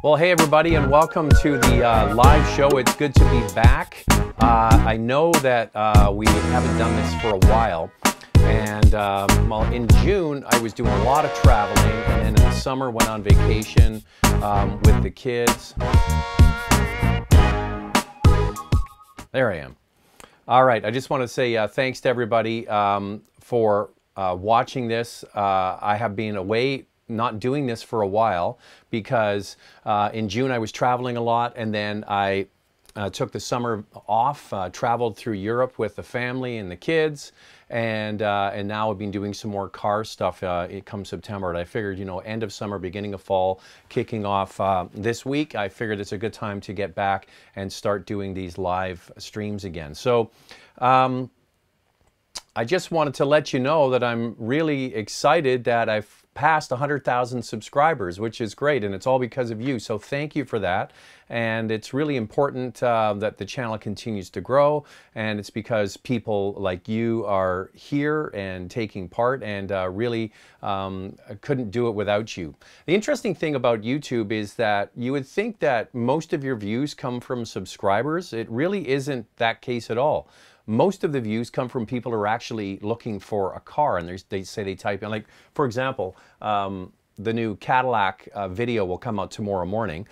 Well, hey everybody, and welcome to the live show. It's good to be back. I know that we haven't done this for a while, and well, in June I was doing a lot of traveling, and then in the summer went on vacation with the kids. There I am. All right, I just want to say thanks to everybody for watching this. I have been away not doing this for a while because in June I was traveling a lot, and then I took the summer off, traveled through Europe with the family and the kids, and now I've been doing some more car stuff come September. And I figured, you know, end of summer, beginning of fall, kicking off this week, I figured it's a good time to get back and start doing these live streams again. So I just wanted to let you know that I'm really excited that I've passed 100,000 subscribers, which is great, and it's all because of you. So thank you for that. And it's really important that the channel continues to grow, and it's because people like you are here and taking part, and really couldn't do it without you. The interesting thing about YouTube is that you would think that most of your views come from subscribers. It really isn't that case at all. Most of the views come from people who are actually looking for a car, and they say they type in, like, for example, the new Cadillac video will come out tomorrow morning.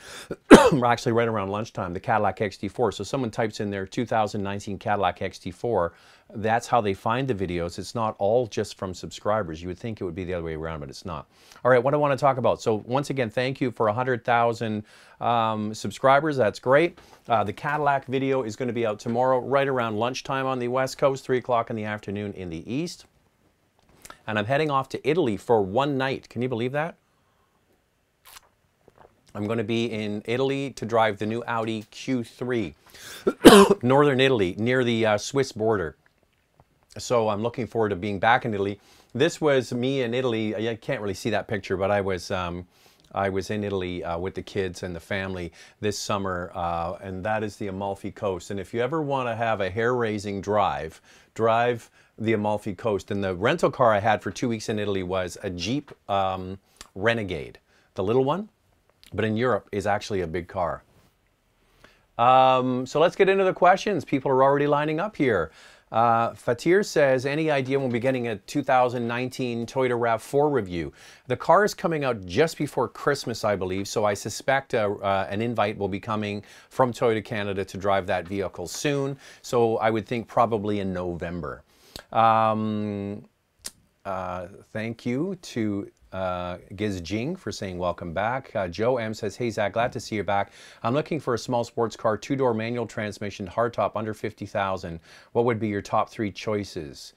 Actually right around lunchtime, the Cadillac XT4. So someone types in their 2019 Cadillac XT4. That's how they find the videos. It's not all just from subscribers. You would think it would be the other way around, but it's not. All right, what I want to talk about. So once again, thank you for 100,000 subscribers. That's great. The Cadillac video is going to be out tomorrow right around lunchtime on the West Coast, 3 o'clock in the afternoon in the East. And I'm heading off to Italy for one night. Can you believe that? I'm going to be in Italy to drive the new Audi Q3. Northern Italy, near the Swiss border. So I'm looking forward to being back in Italy. This was me in Italy. I can't really see that picture, but I was in Italy with the kids and the family this summer, and that is the Amalfi Coast. And if you ever want to have a hair-raising drive, drive the Amalfi Coast. And the rental car I had for 2 weeks in Italy was a Jeep Renegade, the little one, but in Europe is actually a big car. So let's get into the questions. People are already lining up here. Fatir says, any idea when we'll be getting a 2019 Toyota RAV4 review? The car is coming out just before Christmas, I believe, so I suspect an invite will be coming from Toyota Canada to drive that vehicle soon. So I would think probably in November. Thank you to Giz Jing for saying welcome back. Joe M says, hey Zach, glad to see you back. I'm looking for a small sports car, 2-door manual transmission, hardtop, under 50,000. What would be your top 3 choices?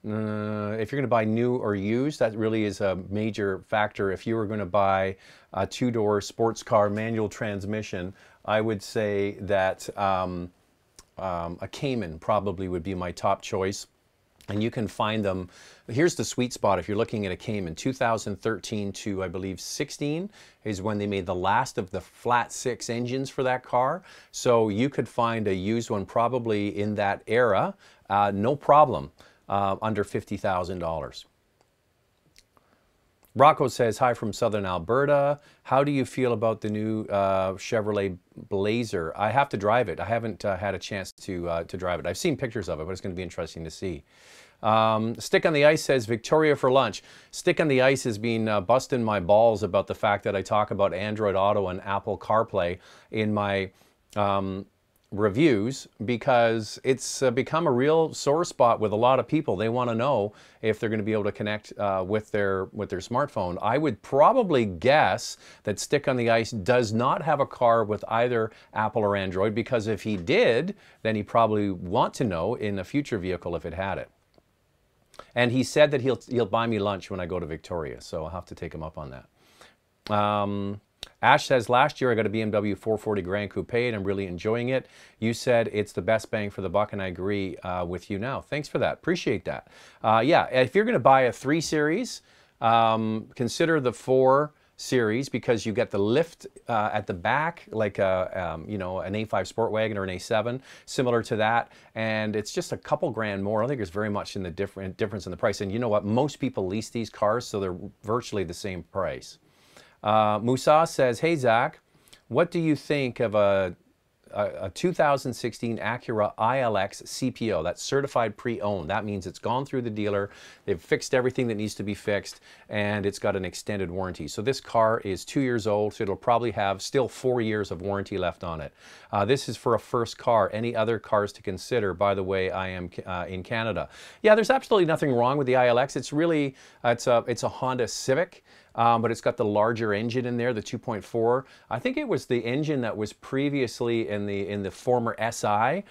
If you're going to buy new or used, that really is a major factor. If you were going to buy a 2-door sports car, manual transmission, I would say that a Cayman probably would be my top choice. And you can find them. Here's the sweet spot if you're looking at a Cayman. 2013 to, I believe, 16 is when they made the last of the flat 6 engines for that car. So you could find a used one probably in that era, no problem, under $50,000. Rocco says, hi from Southern Alberta. How do you feel about the new Chevrolet Blazer? I have to drive it. I haven't had a chance to drive it. I've seen pictures of it, but it's going to be interesting to see. Stick on the Ice says, Victoria for lunch. Stick on the Ice has been busting my balls about the fact that I talk about Android Auto and Apple CarPlay in my reviews, because it's become a real sore spot with a lot of people. They want to know if they're going to be able to connect with their smartphone. I would probably guess that Stick on the Ice does not have a car with either Apple or Android, because if he did, then he probably want to know in a future vehicle if it had it. And he said that he'll buy me lunch when I go to Victoria, so I'll have to take him up on that. Ash says, last year I got a BMW 440 Grand Coupe and I'm really enjoying it. You said it's the best bang for the buck, and I agree with you now. Thanks for that. Appreciate that. Yeah, if you're going to buy a 3 Series, consider the 4 Series, because you get the lift at the back, like you know, an A5 Sport Wagon or an A7, similar to that, and it's just a couple grand more. I don't think there's very much in the difference in the price. And you know what? Most people lease these cars, so they're virtually the same price. Musa says, hey Zach, What do you think of a 2016 Acura ILX CPO? That's certified pre-owned. That means it's gone through the dealer, they've fixed everything that needs to be fixed, and it's got an extended warranty. So this car is 2 years old, so it'll probably have still 4 years of warranty left on it. This is for a first car. Any other cars to consider? By the way, I am in Canada. Yeah, there's absolutely nothing wrong with the ILX. It's really, it's a Honda Civic. But it's got the larger engine in there, the 2.4. I think it was the engine that was previously in the former SI.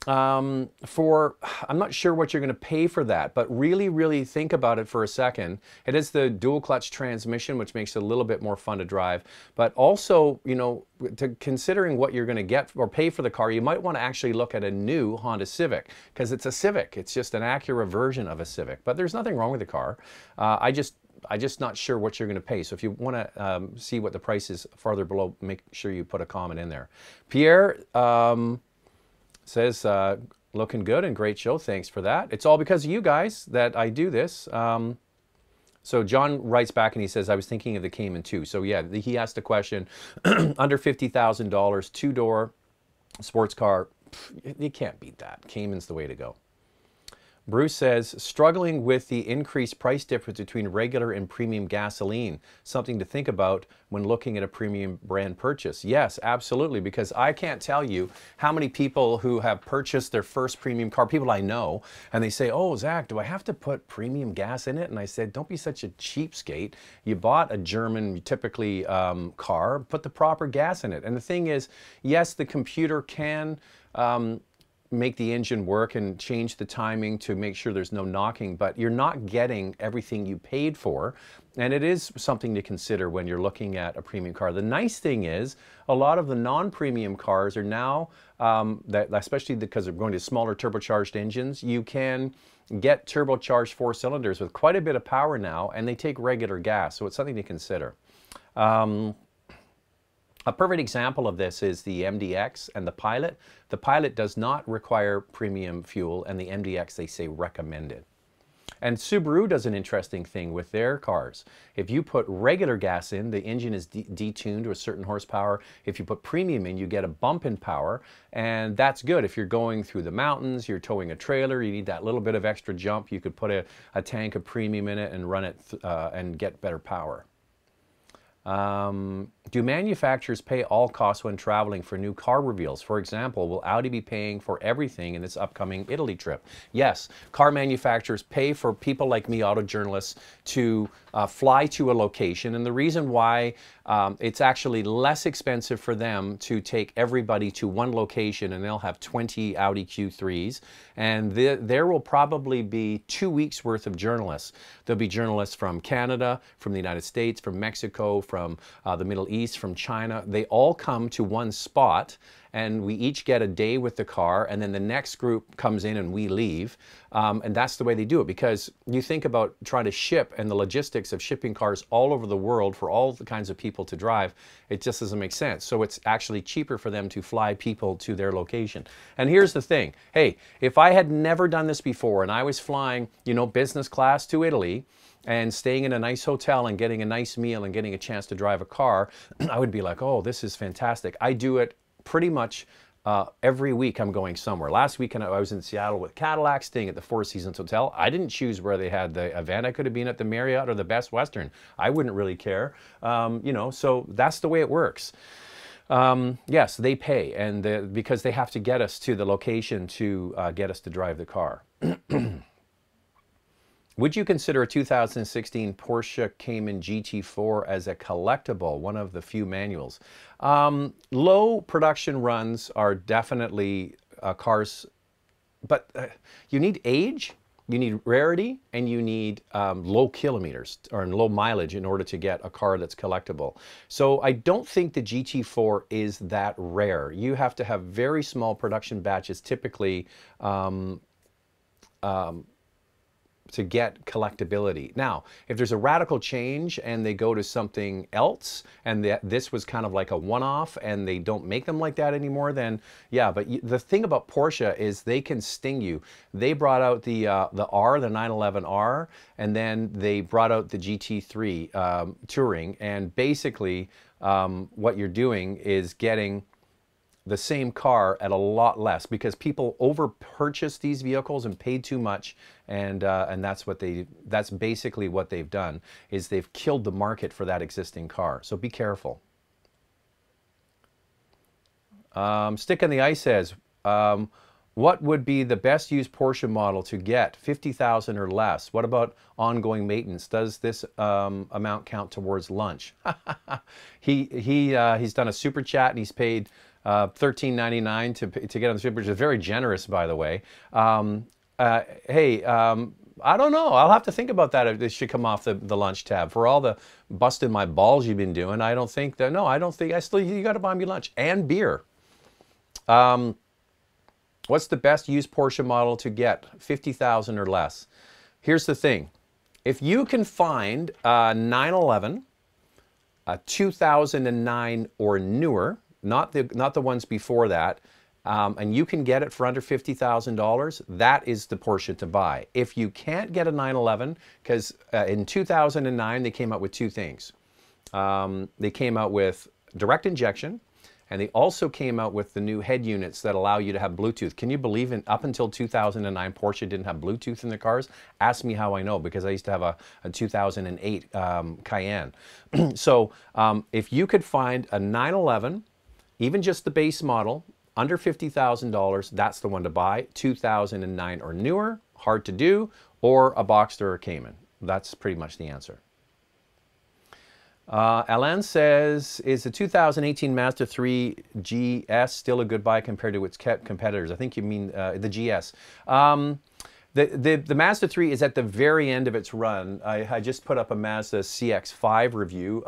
I'm not sure what you're going to pay for that, but really think about it for a second. It is the dual clutch transmission, which makes it a little bit more fun to drive. But also, you know, considering what you're going to get or pay for the car, you might want to actually look at a new Honda Civic, because it's a Civic. It's just an Acura version of a Civic. But there's nothing wrong with the car. I'm just not sure what you're going to pay. So if you want to see what the price is farther below, make sure you put a comment in there. Pierre says, looking good and great show. Thanks for that. It's all because of you guys that I do this. So John writes back and he says, I was thinking of the Cayman too. So yeah, he asked the question, under $50,000, two-door sports car, you can't beat that. Cayman's the way to go. Bruce says, struggling with the increased price difference between regular and premium gasoline. Something to think about when looking at a premium brand purchase. Yes, absolutely, because I can't tell you how many people who have purchased their first premium car, people I know, and they say, oh, Zach, do I have to put premium gas in it? And I said, don't be such a cheapskate. You bought a German, typically, car, put the proper gas in it. And the thing is, yes, the computer can make the engine work and change the timing to make sure there's no knocking, but you're not getting everything you paid for, and it is something to consider when you're looking at a premium car. The nice thing is a lot of the non-premium cars are now, especially because they're going to smaller turbocharged engines, you can get turbocharged 4 cylinders with quite a bit of power now, and they take regular gas, so it's something to consider. A perfect example of this is the MDX and the Pilot. The Pilot does not require premium fuel, and the MDX, they say, recommended. And Subaru does an interesting thing with their cars. If you put regular gas in, the engine is detuned to a certain horsepower. If you put premium in, you get a bump in power, and that's good. If you're going through the mountains, you're towing a trailer, you need that little bit of extra jump, you could put a tank of premium in it and run it and get better power. Do manufacturers pay all costs when traveling for new car reveals? For example, will Audi be paying for everything in this upcoming Italy trip? Yes, car manufacturers pay for people like me, auto journalists, to fly to a location. And the reason why it's actually less expensive for them to take everybody to one location, and they'll have 20 Audi Q3s, and there will probably be 2 weeks worth of journalists. There'll be journalists from Canada, from the United States, from Mexico, from the Middle East, from China. They all come to one spot, and we each get a day with the car, and then the next group comes in and we leave. And that's the way they do it, because you think about trying to ship and the logistics of shipping cars all over the world for all the kinds of people to drive, it just doesn't make sense. So it's actually cheaper for them to fly people to their location. And here's the thing, hey, if I had never done this before and I was flying, you know, business class to Italy, and staying in a nice hotel and getting a nice meal and getting a chance to drive a car, I would be like, oh, this is fantastic. I do it pretty much every week. I'm going somewhere. Last weekend I was in Seattle with Cadillac, staying at the Four Seasons Hotel. I didn't choose where they had the event. I could have been at the Marriott or the Best Western. I wouldn't really care. You know, so that's the way it works. Yes, they pay, and because they have to get us to the location to get us to drive the car. Would you consider a 2016 Porsche Cayman GT4 as a collectible, one of the few manuals? Low production runs are definitely cars, but you need age, you need rarity, and you need low kilometers or low mileage in order to get a car that's collectible. So I don't think the GT4 is that rare. You have to have very small production batches, typically to get collectability. Now, if there's a radical change and they go to something else, and this was kind of like a one-off and they don't make them like that anymore, then yeah. But the thing about Porsche is they can sting you. They brought out the 911R, and then they brought out the GT3 Touring, and basically what you're doing is getting the same car at a lot less, because people over purchased these vehicles and paid too much, and that's basically what they've done, is they've killed the market for that existing car. So be careful. Stick on the Ice says, what would be the best used Porsche model to get? 50,000 or less. What about ongoing maintenance? Does this amount count towards lunch? He's done a super chat and he's paid $13.99 to get on the super, which is very generous, by the way. Hey, I don't know. I'll have to think about that. This should come off the lunch tab. For all the busting my balls you've been doing, I don't think that. No, I don't think. You got to buy me lunch and beer. What's the best used Porsche model to get? 50,000 or less. Here's the thing. If you can find a 911, a 2009 or newer, not the ones before that, and you can get it for under $50,000, that is the Porsche to buy. If you can't get a 911, because in 2009 they came out with two things. They came out with direct injection, and they also came out with the new head units that allow you to have Bluetooth. Can you believe up until 2009 Porsche didn't have Bluetooth in their cars? Ask me how I know, because I used to have a 2008 Cayenne. So if you could find a 911, even just the base model, under $50,000, that's the one to buy. 2009 or newer, hard to do, or a Boxster or Cayman. That's pretty much the answer. Alain says, is the 2018 Mazda 3 GS still a good buy compared to its competitors? I think you mean the GS. The Mazda 3 is at the very end of its run. I just put up a Mazda CX-5 review.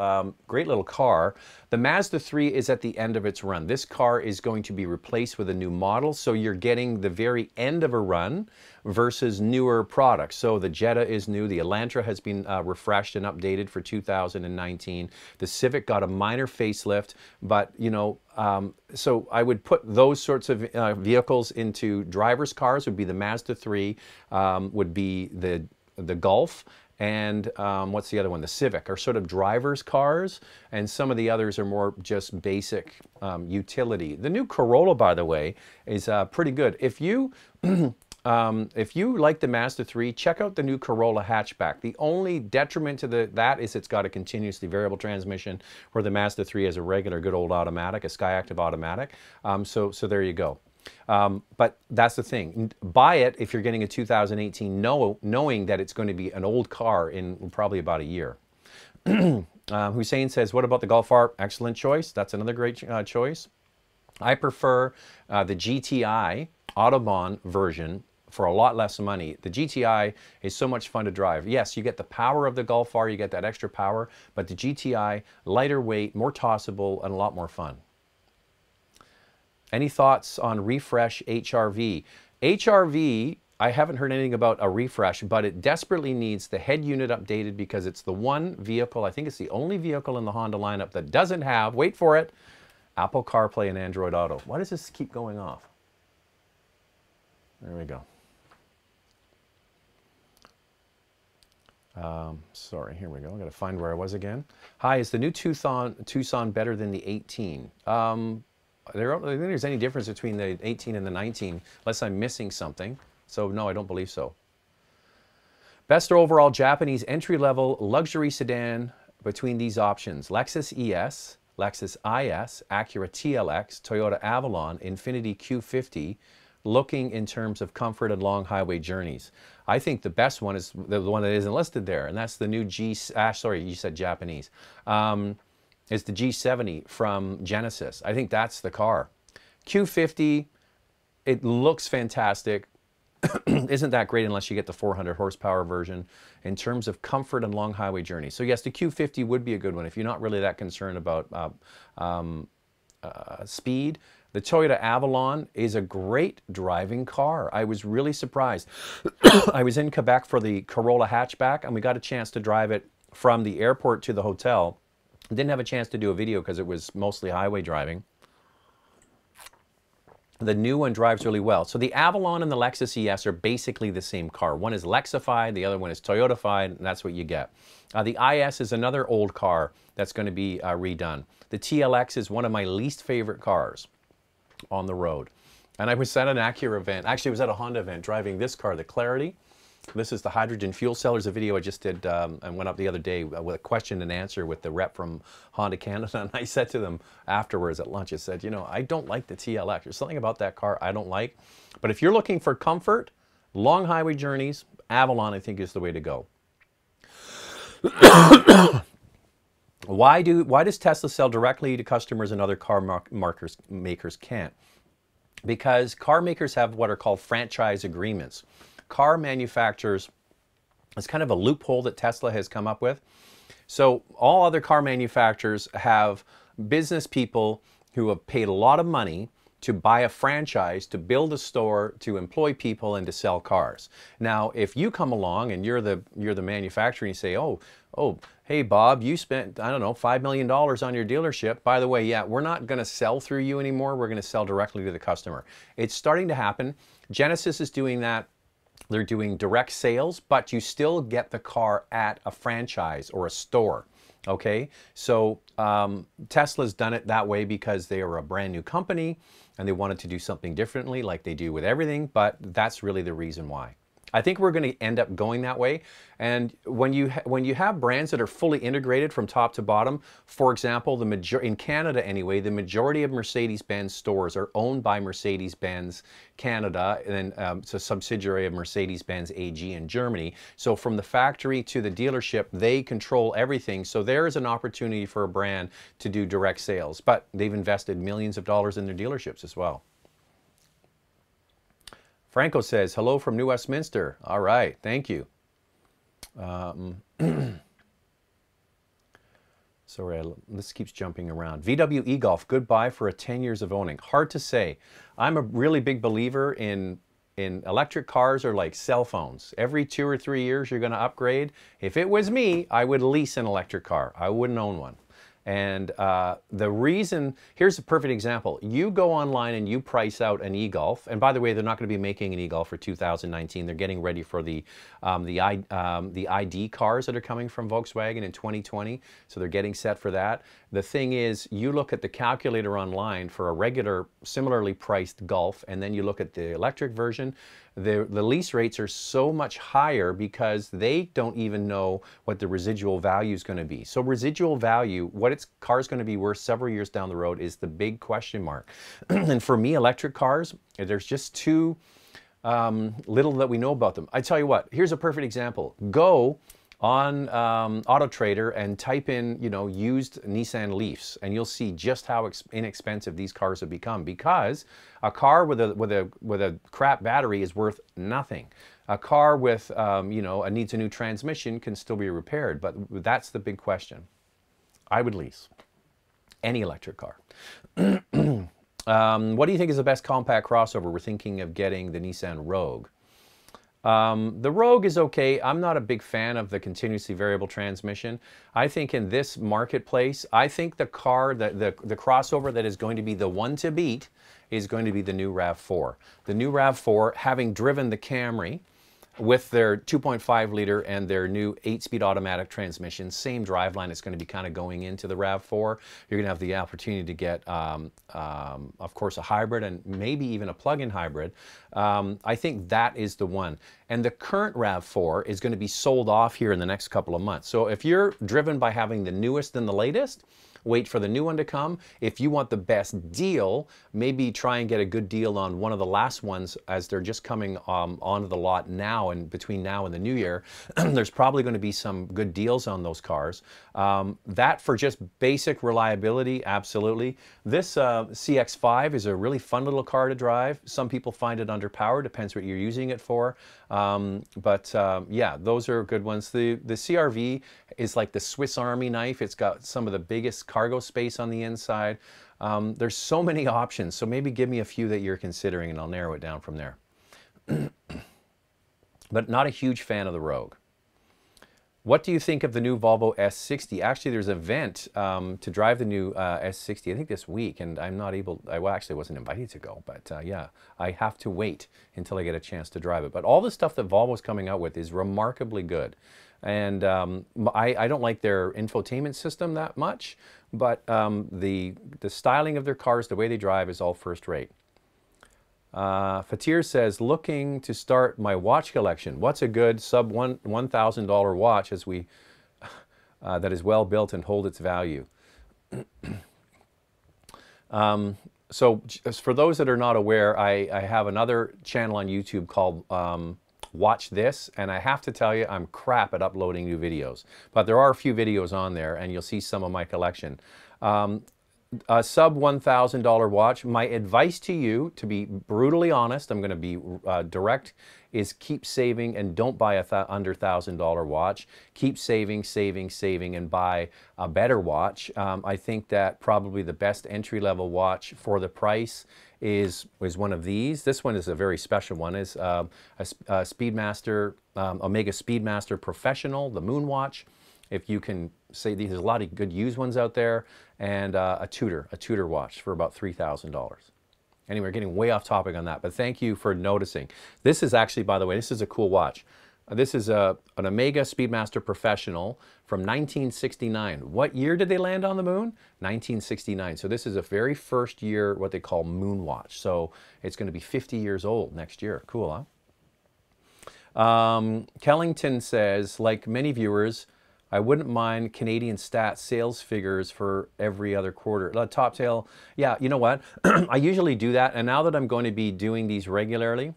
Great little car. The Mazda 3 is at the end of its run. This car is going to be replaced with a new model, so you're getting the very end of a run versus newer products. So the Jetta is new. The Elantra has been refreshed and updated for 2019. The Civic got a minor facelift, but you know, so I would put those sorts of vehicles into driver's cars. Would be the Mazda 3, would be the Golf, and what's the other one? The Civic are sort of driver's cars, and some of the others are more just basic utility. The new Corolla, by the way, is pretty good. If you like the Mazda 3, check out the new Corolla hatchback. The only detriment to that is it's got a continuously variable transmission, where the Mazda 3 has a regular good old automatic, a Skyactiv automatic. So there you go. But that's the thing. Buy it if you're getting a 2018, knowing that it's going to be an old car in probably about a year. Hussein says, what about the Golf R? Excellent choice. That's another great choice. I prefer the GTI Autobahn version for a lot less money. The GTI is so much fun to drive. Yes, you get the power of the Golf R, you get that extra power, but the GTI, lighter weight, more tossable, and a lot more fun. Any thoughts on refresh HRV? HRV, I haven't heard anything about a refresh, but it desperately needs the head unit updated, because it's the one vehicle, I think it's the only vehicle in the Honda lineup that doesn't have, wait for it, Apple CarPlay and Android Auto. Why does this keep going off? There we go. Sorry, here we go. I got to find where I was again. Hi, is the new Tucson better than the 18? I don't think there's any difference between the 18 and the 19, unless I'm missing something. So no, I don't believe so. Best overall Japanese entry-level luxury sedan between these options: Lexus ES, Lexus IS, Acura TLX, Toyota Avalon, Infiniti Q50, looking in terms of comfort and long highway journeys. I think the best one is the one that isn't listed there, and that's the new sorry, you said Japanese. Is the G70 from Genesis. I think that's the car. Q50, it looks fantastic. Isn't that great unless you get the 400 horsepower version in terms of comfort and long highway journey. So yes, the Q50 would be a good one if you're not really that concerned about speed. The Toyota Avalon is a great driving car. I was really surprised. I was in Quebec for the Corolla hatchback, and we got a chance to drive it from the airport to the hotel. Didn't have a chance to do a video because it was mostly highway driving. The new one drives really well. So the Avalon and the Lexus ES are basically the same car. One is Lexified, the other one is Toyotified, and that's what you get. The IS is another old car that's going to be redone. The TLX is one of my least favorite cars on the road. And I was at an Acura event, actually I was at a Honda event driving this car, the Clarity. This is the hydrogen fuel cell. There's a video I just did and went up the other day with a question and answer with the rep from Honda Canada. And I said to them afterwards at lunch, I said, you know, I don't like the TLX. There's something about that car I don't like. But if you're looking for comfort, long highway journeys, Avalon I think is the way to go. Why does Tesla sell directly to customers and other car makers can't? Because car makers have what are called franchise agreements. Car manufacturers, it's kind of a loophole that Tesla has come up with. So all other car manufacturers have business people who have paid a lot of money to buy a franchise, to build a store, to employ people, and to sell cars. Now, if you come along and you're the manufacturer and you say, oh, hey Bob, you spent, I don't know, $5 million on your dealership. By the way, yeah, we're not going to sell through you anymore. We're going to sell directly to the customer. It's starting to happen. Genesis is doing that. They're doing direct sales, but you still get the car at a franchise or a store. Okay, so Tesla's done it that way because they are a brand new company and they wanted to do something differently like they do with everything, but that's really the reason why. I think we're going to end up going that way. And when you have brands that are fully integrated from top to bottom, for example, in Canada anyway, the majority of Mercedes-Benz stores are owned by Mercedes-Benz Canada, and it's a subsidiary of Mercedes-Benz AG in Germany. So from the factory to the dealership, they control everything. So there is an opportunity for a brand to do direct sales, but they've invested millions of dollars in their dealerships as well. Franco says, hello from New Westminster. All right, thank you. Sorry, this keeps jumping around. VW e-Golf, goodbye for 10 years of owning. Hard to say. I'm a really big believer in electric cars are like cell phones. Every 2 or 3 years you're going to upgrade. If it was me, I would lease an electric car. I wouldn't own one. And the reason, here's a perfect example. You go online and you price out an e-Golf, and by the way, they're not going to be making an e-Golf for 2019. They're getting ready for the ID cars that are coming from Volkswagen in 2020, so they're getting set for that. The thing is, you look at the calculator online for a regular, similarly priced Golf, and then you look at the electric version. The lease rates are so much higher because they don't even know what the residual value is going to be. So residual value, what its car is going to be worth several years down the road, is the big question mark. And for me, electric cars, there's just too little that we know about them. I tell you what, here's a perfect example. Go on Auto Trader and type in, you know, used Nissan Leafs, and you'll see just how inexpensive these cars have become, because a car with a crap battery is worth nothing. A car with you know, needs a new transmission can still be repaired, but that's the big question. I would lease any electric car. What do you think is the best compact crossover? We're thinking of getting the Nissan Rogue. The Rogue is okay. I'm not a big fan of the continuously variable transmission. I think in this marketplace, I think the car, the crossover that is going to be the one to beat is going to be the new RAV4. The new RAV4, having driven the Camry with their 2.5 liter and their new 8-speed automatic transmission, same driveline, it's going to be kind of going into the RAV4. You're going to have the opportunity to get, of course, a hybrid and maybe even a plug-in hybrid. I think that is the one. And the current RAV4 is going to be sold off here in the next couple of months. So if you're driven by having the newest and the latest, wait for the new one to come. If you want the best deal, maybe try and get a good deal on one of the last ones as they're just coming onto the lot now, and between now and the new year, there's probably going to be some good deals on those cars. That for just basic reliability, absolutely. This CX-5 is a really fun little car to drive. Some people find it underpowered, depends what you're using it for. Yeah, those are good ones. The CRV is like the Swiss Army knife. It's got some of the biggest cargo space on the inside. There's so many options, so maybe give me a few that you're considering and I'll narrow it down from there. But not a huge fan of the Rogue. What do you think of the new Volvo S60? Actually, there's an event to drive the new S60, I think this week, and I'm not able, well, actually I wasn't invited to go, but yeah, I have to wait until I get a chance to drive it. But all the stuff that Volvo's coming out with is remarkably good. And I don't like their infotainment system that much, but the styling of their cars, the way they drive is all first rate. Fatir says, looking to start my watch collection. What's a good sub $1,000 watch as we that is well built and hold its value? So for those that are not aware, I have another channel on YouTube called Watch This, and I have to tell you, I'm crap at uploading new videos. But there are a few videos on there, and you'll see some of my collection. A sub $1,000 watch, my advice to you, to be brutally honest, I'm going to be direct, is keep saving and don't buy a under $1,000 watch. Keep saving, saving, saving, and buy a better watch. I think that probably the best entry-level watch for the price is one of these. This one is a very special one. It's a Speedmaster, Omega Speedmaster Professional, the Moon watch. If you can say, there's a lot of good used ones out there, and a Tudor watch for about $3,000. Anyway, we're getting way off topic on that, but thank you for noticing. This is actually, by the way, this is a cool watch. This is an Omega Speedmaster Professional from 1969. What year did they land on the moon? 1969. So this is a very first year, what they call moon watch. So it's going to be 50 years old next year. Cool, huh? Kellington says, like many viewers, I wouldn't mind Canadian stats sales figures for every other quarter. Top tail, yeah, you know what? I usually do that, and now that I'm going to be doing these regularly,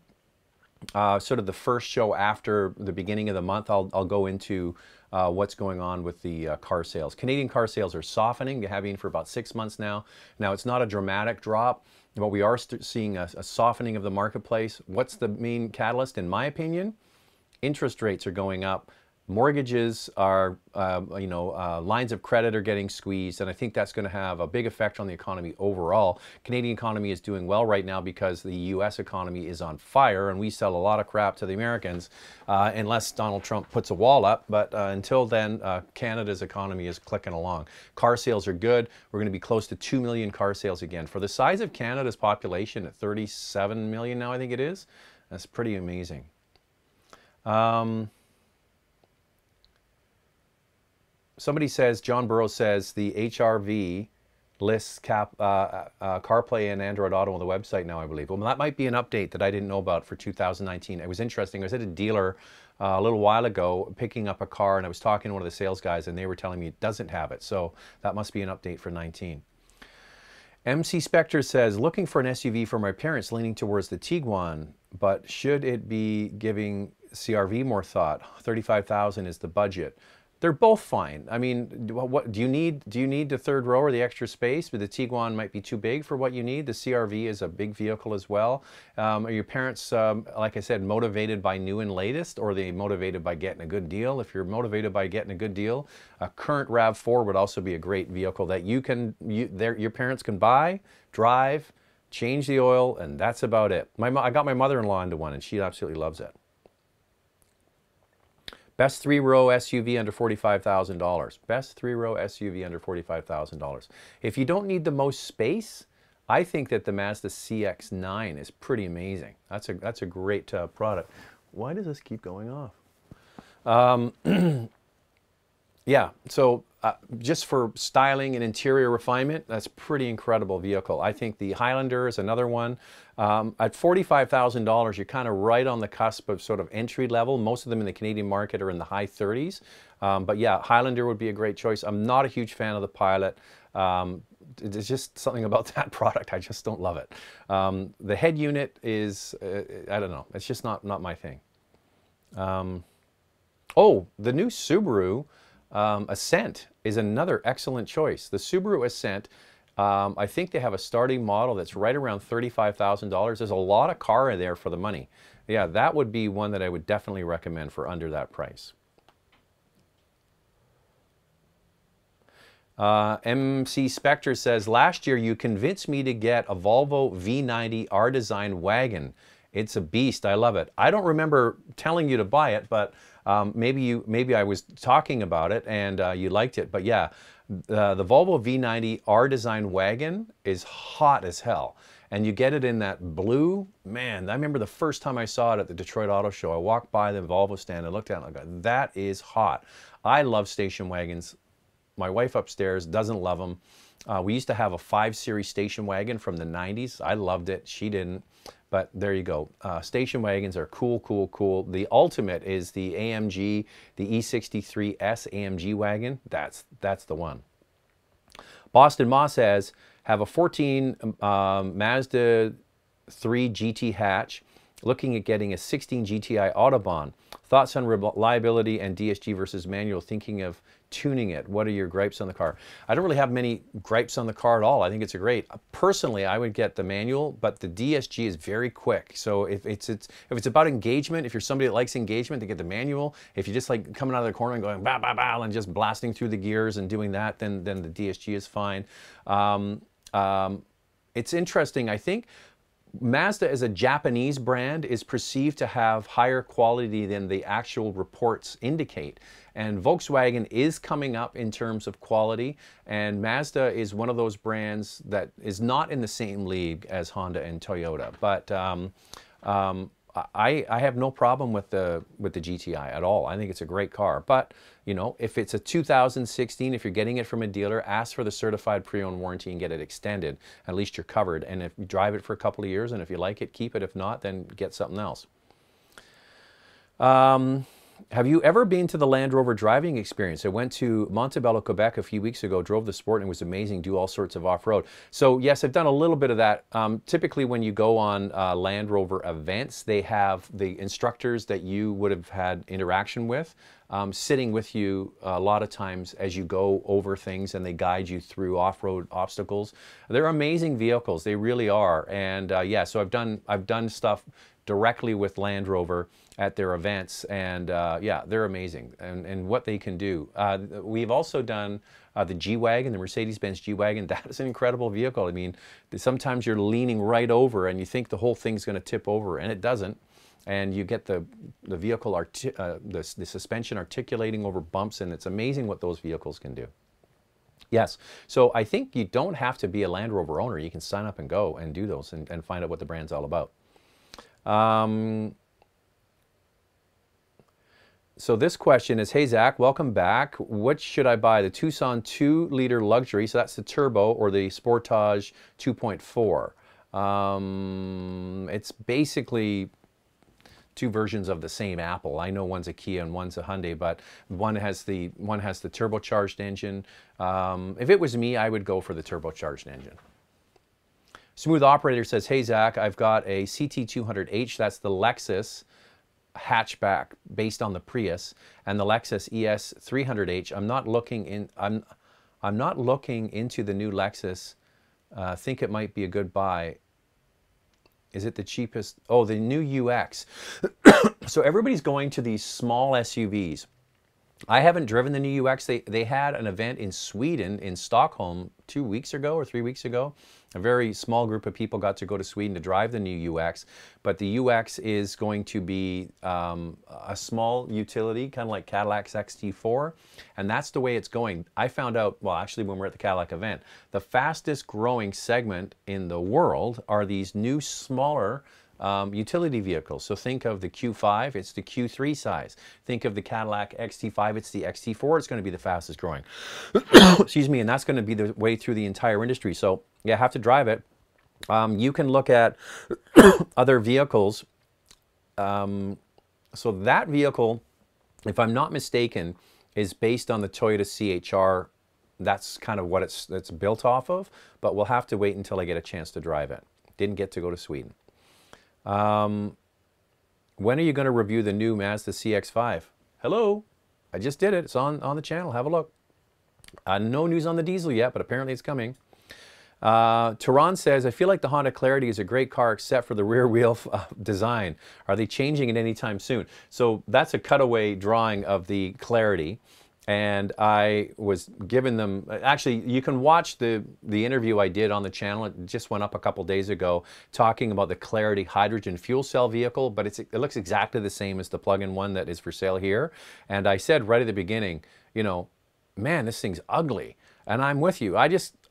sort of the first show after the beginning of the month, I'll go into what's going on with the car sales. Canadian car sales are softening. They have been for about 6 months now. Now, it's not a dramatic drop, but we are seeing a softening of the marketplace. What's the main catalyst, in my opinion? Interest rates are going up. Mortgages are, lines of credit are getting squeezed, and I think that's going to have a big effect on the economy overall. Canadian economy is doing well right now because the U.S. economy is on fire, and we sell a lot of crap to the Americans, unless Donald Trump puts a wall up. But until then, Canada's economy is clicking along. Car sales are good. We're going to be close to 2 million car sales again. For the size of Canada's population at 37 million now, I think it is, that's pretty amazing. Somebody says, John Burrows says, the HRV lists CarPlay and Android Auto on the website now, I believe. Well, that might be an update that I didn't know about for 2019. It was interesting. I was at a dealer a little while ago picking up a car, and I was talking to one of the sales guys, and they were telling me it doesn't have it. So that must be an update for 19. MC Spectre says, looking for an SUV for my parents, leaning towards the Tiguan, but should it be giving CRV more thought? $35,000 is the budget. They're both fine. I mean, what do you need? Do you need the third row or the extra space? But the Tiguan might be too big for what you need. The CRV is a big vehicle as well. Are your parents, like I said, motivated by new and latest, or are they motivated by getting a good deal? If you're motivated by getting a good deal, a current RAV4 would also be a great vehicle that your parents can buy, drive, change the oil, and that's about it. I got my mother-in-law into one, and she absolutely loves it. Best three-row SUV under $45,000. Best three-row SUV under $45,000. If you don't need the most space, I think that the Mazda CX-9 is pretty amazing. That's a great product. Why does this keep going off? Yeah, so just for styling and interior refinement, that's a pretty incredible vehicle. I think the Highlander is another one. At $45,000, you're kind of right on the cusp of sort of entry level. Most of them in the Canadian market are in the high 30s. But yeah, Highlander would be a great choice. I'm not a huge fan of the Pilot. There's just something about that product. I just don't love it. The head unit is, I don't know, it's just not my thing. Oh, the new Subaru Ascent is another excellent choice. The Subaru Ascent, I think they have a starting model that's right around $35,000. There's a lot of car in there for the money. Yeah, that would be one that I would definitely recommend for under that price. MC Spectre says, last year you convinced me to get a Volvo V90 R-Design wagon. It's a beast. I love it. I don't remember telling you to buy it, but maybe I was talking about it and you liked it. But yeah, the Volvo V90 R-Design wagon is hot as hell. And you get it in that blue. Man, I remember the first time I saw it at the Detroit Auto Show. I walked by the Volvo stand, I looked at it and I go, that is hot. I love station wagons. My wife upstairs doesn't love them. We used to have a 5 Series station wagon from the 90s. I loved it. She didn't. But there you go. Station wagons are cool, cool, cool. The ultimate is the AMG, the E63S AMG wagon. That's the one. Boston Moss says, have a 14 Mazda 3 GT hatch. Looking at getting a 16 GTI Autobahn. Thoughts on reliability and DSG versus manual, thinking of tuning it. What are your gripes on the car? I don't really have many gripes on the car at all. I think it's a great. Personally, I would get the manual, but the DSG is very quick. So if it's about engagement, if you're somebody that likes engagement, to get the manual. If you just like coming out of the corner and going bah, bah, bah, and just blasting through the gears and doing that, then the DSG is fine. It's interesting. I think Mazda as a Japanese brand is perceived to have higher quality than the actual reports indicate. And Volkswagen is coming up in terms of quality, and Mazda is one of those brands that is not in the same league as Honda and Toyota. But I have no problem with the GTI at all. I think it's a great car. But you know, if it's a 2016, if you're getting it from a dealer, ask for the certified pre-owned warranty and get it extended. At least you're covered. And if you drive it for a couple of years, and if you like it, keep it. If not, then get something else. Have you ever been to the Land Rover driving experience? I went to Montebello, Quebec a few weeks ago, drove the Sport, and it was amazing, do all sorts of off-road. So yes, I've done a little bit of that. Typically when you go on Land Rover events, they have the instructors that you would have had interaction with sitting with you a lot of times as you go over things, and they guide you through off-road obstacles. They're amazing vehicles, they really are. And yeah, so I've done stuff directly with Land Rover at their events, and yeah, they're amazing, and what they can do. We've also done the G-Wagon, the Mercedes-Benz G-Wagon. That is an incredible vehicle. I mean, sometimes you're leaning right over and you think the whole thing's going to tip over, and it doesn't. And you get the vehicle, the suspension articulating over bumps, and it's amazing what those vehicles can do. Yes, so I think you don't have to be a Land Rover owner. You can sign up and go and do those and find out what the brand's all about. So this question is, hey Zach, welcome back. What should I buy? The Tucson 2-liter luxury, so that's the turbo, or the Sportage 2.4? It's basically two versions of the same apple. I know one's a Kia and one's a Hyundai, but one has the turbocharged engine. If it was me, I would go for the turbocharged engine. Smooth Operator says, hey Zach, I've got a CT200H, that's the Lexus hatchback based on the Prius, and the Lexus ES300H. I'm not looking into the new Lexus. Think it might be a good buy. Is it the cheapest? Oh, the new UX. So everybody's going to these small SUVs. I haven't driven the new UX. They had an event in Sweden, in Stockholm, 2 weeks ago or 3 weeks ago. A very small group of people got to go to Sweden to drive the new UX. But the UX is going to be a small utility, kind of like Cadillac's XT4. And that's the way it's going. I found out, well, actually, when we were at the Cadillac event, the fastest growing segment in the world are these new, smaller utility vehicles. So think of the Q5, it's the Q3 size. Think of the Cadillac XT5, it's the XT4. It's going to be the fastest growing. Excuse me, and that's going to be the way through the entire industry. So you have to drive it. You can look at other vehicles. So that vehicle, if I'm not mistaken, is based on the Toyota CHR. That's kind of what it's built off of, but we'll have to wait until I get a chance to drive it. Didn't get to go to Sweden. When are you going to review the new Mazda CX-5? Hello, I just did it. It's on the channel. Have a look. No news on the diesel yet, but apparently it's coming. Tehran says, I feel like the Honda Clarity is a great car except for the rear wheel design. Are they changing it anytime soon? So that's a cutaway drawing of the Clarity. And I was giving them, actually, you can watch the interview I did on the channel. It just went up a couple days ago, talking about the Clarity hydrogen fuel cell vehicle, but it looks exactly the same as the plug-in one that is for sale here. And I said right at the beginning, you know, man, this thing's ugly. And I'm with you.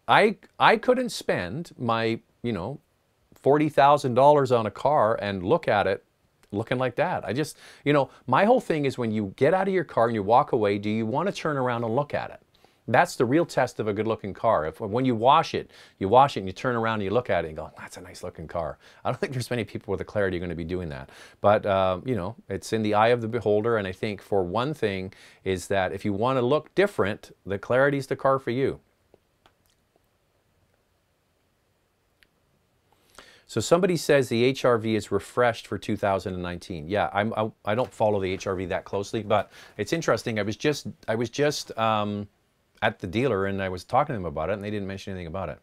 I couldn't spend my, you know, $40,000 on a car and look at it looking like that. I just, you know, my whole thing is when you get out of your car and you walk away, do you want to turn around and look at it? That's the real test of a good looking car. When you wash it and you turn around and you look at it and go, that's a nice looking car. I don't think there's many people with a Clarity going to be doing that. But, you know, it's in the eye of the beholder. And I think for one thing is that if you want to look different, the Clarity's the car for you. So somebody says the HRV is refreshed for 2019. Yeah, I don't follow the HRV that closely, but it's interesting. I was just at the dealer and I was talking to them about it, and they didn't mention anything about it.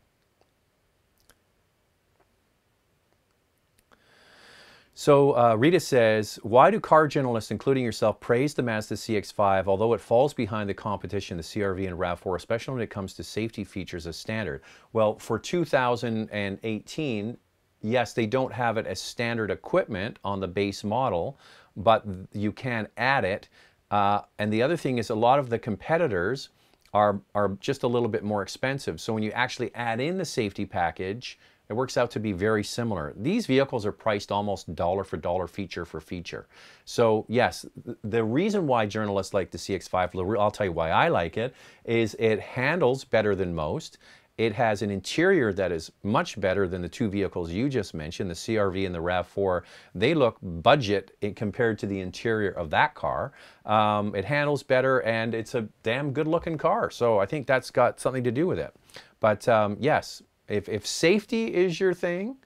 So Rita says, why do car journalists, including yourself, praise the Mazda CX-5, although it falls behind the competition, the CR-V and RAV4, especially when it comes to safety features as standard? Well, for 2018, yes, they don't have it as standard equipment on the base model, but you can add it. And the other thing is a lot of the competitors are just a little bit more expensive. So when you actually add in the safety package, it works out to be very similar. These vehicles are priced almost dollar for dollar, feature for feature. So yes, the reason why journalists like the CX-5, I'll tell you why I like it, is it handles better than most. It has an interior that is much better than the two vehicles you just mentioned, the CR-V and the RAV4. They look budget compared to the interior of that car. It handles better, and it's a damn good looking car. So I think that's got something to do with it. But yes, if safety is your thing,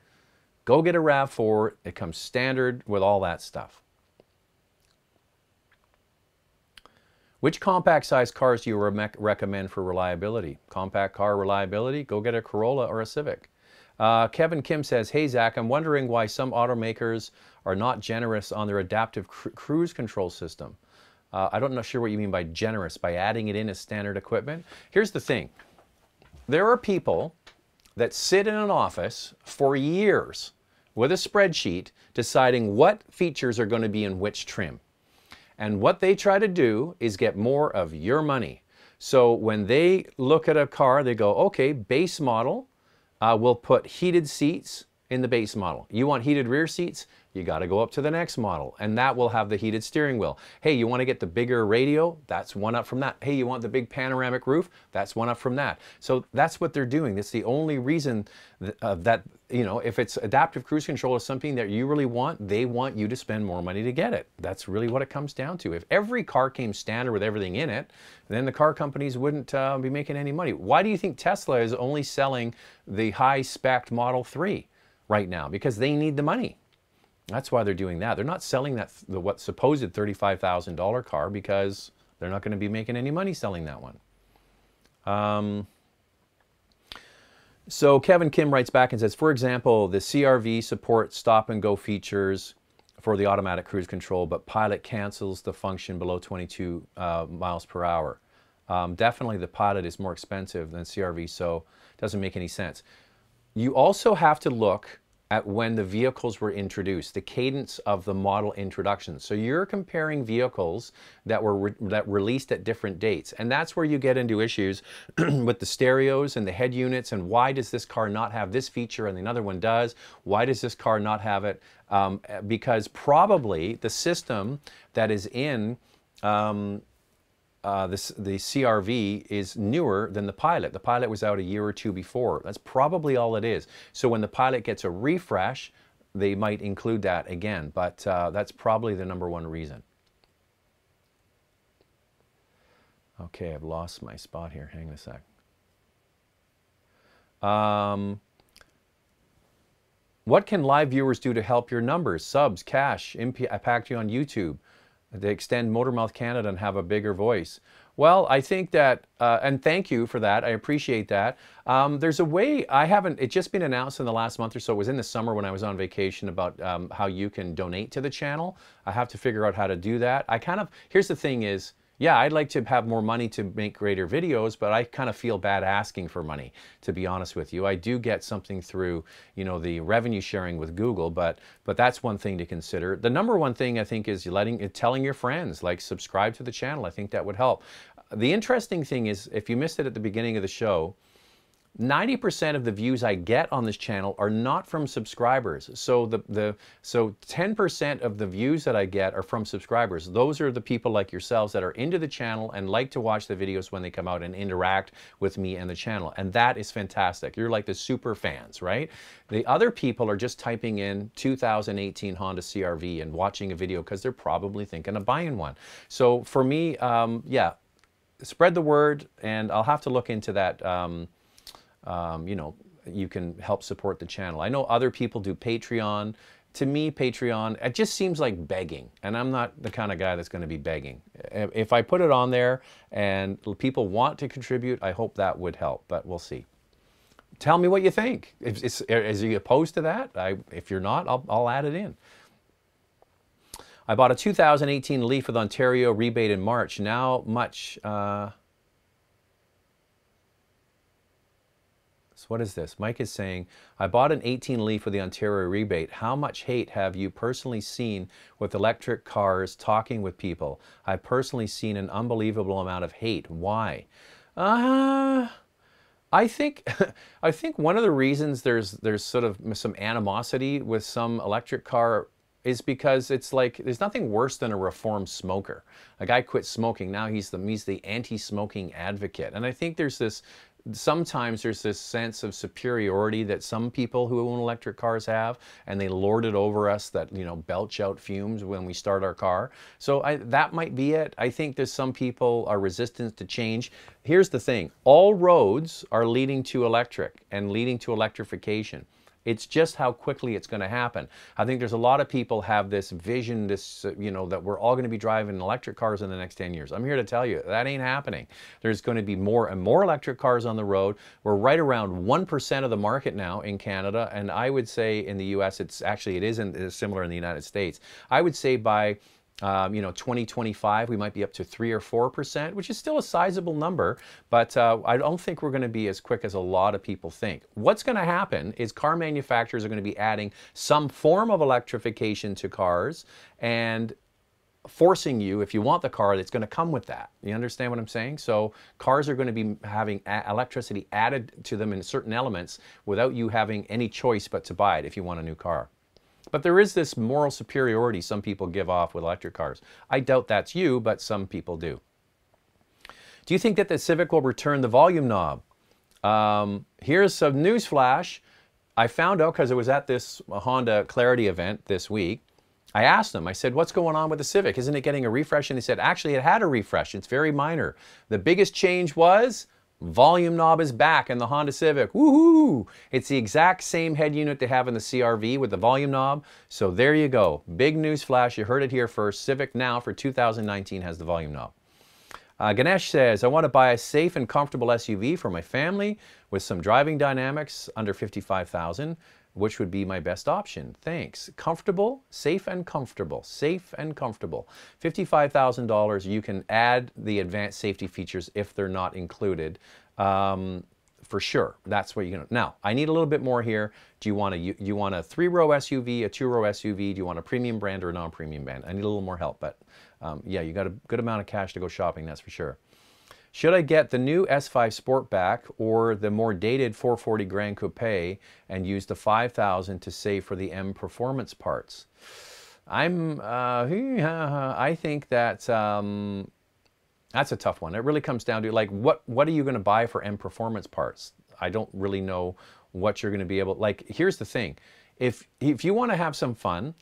go get a RAV4. It comes standard with all that stuff. Which compact size cars do you recommend for reliability? Compact car reliability? Go get a Corolla or a Civic. Kevin Kim says, hey Zach, I'm wondering why some automakers are not generous on their adaptive cruise control system. I'm not sure what you mean by generous, by adding it in as standard equipment. Here's the thing. There are people that sit in an office for years with a spreadsheet deciding what features are going to be in which trim. And what they try to do is get more of your money. So when they look at a car, they go, okay, base model, we'll put heated seats in the base model. You want heated rear seats? You got to go up to the next model, and that will have the heated steering wheel. Hey, you want to get the bigger radio? That's one up from that. Hey, you want the big panoramic roof? That's one up from that. So that's what they're doing. That's the only reason that, you know, if it's adaptive cruise control is something that you really want, they want you to spend more money to get it. That's really what it comes down to. If every car came standard with everything in it, then the car companies wouldn't be making any money. Why do you think Tesla is only selling the high-spec Model 3 right now? Because they need the money. That's why they're doing that. They're not selling that what supposed $35,000 car because they're not going to be making any money selling that one. So Kevin Kim writes back and says, for example, the CR-V supports stop and go features for the automatic cruise control, but Pilot cancels the function below 22 miles per hour. Definitely the Pilot is more expensive than CR-V, so it doesn't make any sense. You also have to look at when the vehicles were introduced, the cadence of the model introduction. So you're comparing vehicles that were released at different dates, and that's where you get into issues with the stereos and the head units, and why does this car not have this feature and another one does? Why does this car not have it? Because probably the system that is in the CR-V is newer than the Pilot. The Pilot was out a year or two before. That's probably all it is. So when the Pilot gets a refresh, they might include that again, but that's probably the #1 reason. Okay, I've lost my spot here. Hang on a sec. What can live viewers do to help your numbers, subs, cash, impact you on YouTube? They extend Motormouth Canada and have a bigger voice. Well, I think that, and thank you for that. I appreciate that. There's a way, it's just been announced in the last month or so. It was in the summer when I was on vacation about how you can donate to the channel. I have to figure out how to do that. Here's the thing is, yeah, I'd like to have more money to make greater videos, but I kind of feel bad asking for money, to be honest with you. I do get something through, you know, the revenue sharing with Google, but that's one thing to consider. The number one thing I think is telling your friends, like subscribe to the channel. I think that would help. The interesting thing is, if you missed it at the beginning of the show, 90% of the views I get on this channel are not from subscribers. So so 10% of the views that I get are from subscribers. Those are the people like yourselves that are into the channel and like to watch the videos when they come out and interact with me and the channel. And that is fantastic. You're like the super fans, right? The other people are just typing in 2018 Honda CR-V and watching a video because they're probably thinking of buying one. So for me, yeah, spread the word, and I'll have to look into that. You know, you can help support the channel. I know other people do Patreon. To me, Patreon, it just seems like begging, and I'm not the kind of guy that's going to be begging. If I put it on there and people want to contribute, I hope that would help, but we'll see. Tell me what you think. Is you opposed to that? If you're not, I'll add it in. I bought a 2018 Leaf with Ontario rebate in March. Now much... So what is this? Mike is saying, I bought an 18 Leaf with the Ontario rebate. How much hate have you personally seen with electric cars talking with people? I've personally seen an unbelievable amount of hate. Why? I think I think one of the reasons there's sort of some animosity with some electric car is because it's like there's nothing worse than a reformed smoker. A guy quit smoking, now he's the anti-smoking advocate. And I think sometimes there's this sense of superiority that some people who own electric cars have, and they lord it over us that, you know, belch out fumes when we start our car. So that might be it. I think there's some people are resistant to change. Here's the thing, all roads are leading to electric and leading to electrification. It's just how quickly it's going to happen. I think there's a lot of people have this vision, you know, that we're all going to be driving electric cars in the next 10 years. I'm here to tell you, that ain't happening. There's going to be more and more electric cars on the road. We're right around 1% of the market now in Canada, and I would say in the US, it's similar in the United States. I would say by you know, 2025, we might be up to 3 or 4%, which is still a sizable number, but I don't think we're going to be as quick as a lot of people think. What's going to happen is car manufacturers are going to be adding some form of electrification to cars and forcing you, if you want the car, that's going to come with that. You understand what I'm saying? So cars are going to be having electricity added to them in certain elements without you having any choice but to buy it if you want a new car. But there is this moral superiority some people give off with electric cars. I doubt that's you, but some people do. Do you think that the Civic will return the volume knob? Here's some news flash. I found out because I was at this Honda Clarity event this week. I asked them, I said, what's going on with the Civic? Isn't it getting a refresh? And they said, actually, it had a refresh. It's very minor. The biggest change was volume knob is back in the Honda Civic. Woohoo! It's the exact same head unit they have in the CR-V with the volume knob. So there you go. Big news flash. You heard it here first. Civic now for 2019 has the volume knob. Ganesh says, I want to buy a safe and comfortable SUV for my family with some driving dynamics under $55,000. Which would be my best option? Thanks. Comfortable, safe and comfortable. Safe and comfortable. $55,000, you can add the advanced safety features if they're not included. For sure. That's what you're going to... Now, I need a little bit more here. Do you want a 3-row SUV, a 2-row SUV? Do you want a premium brand or a non-premium brand? I need a little more help, but yeah, you got a good amount of cash to go shopping, that's for sure. Should I get the new S5 Sportback or the more dated 440 Grand Coupe and use the $5,000 to save for the M Performance parts? I think that that's a tough one. It really comes down to, like, what are you going to buy for M Performance parts? I don't really know what you're going to be able... Like, here's the thing. If you want to have some fun,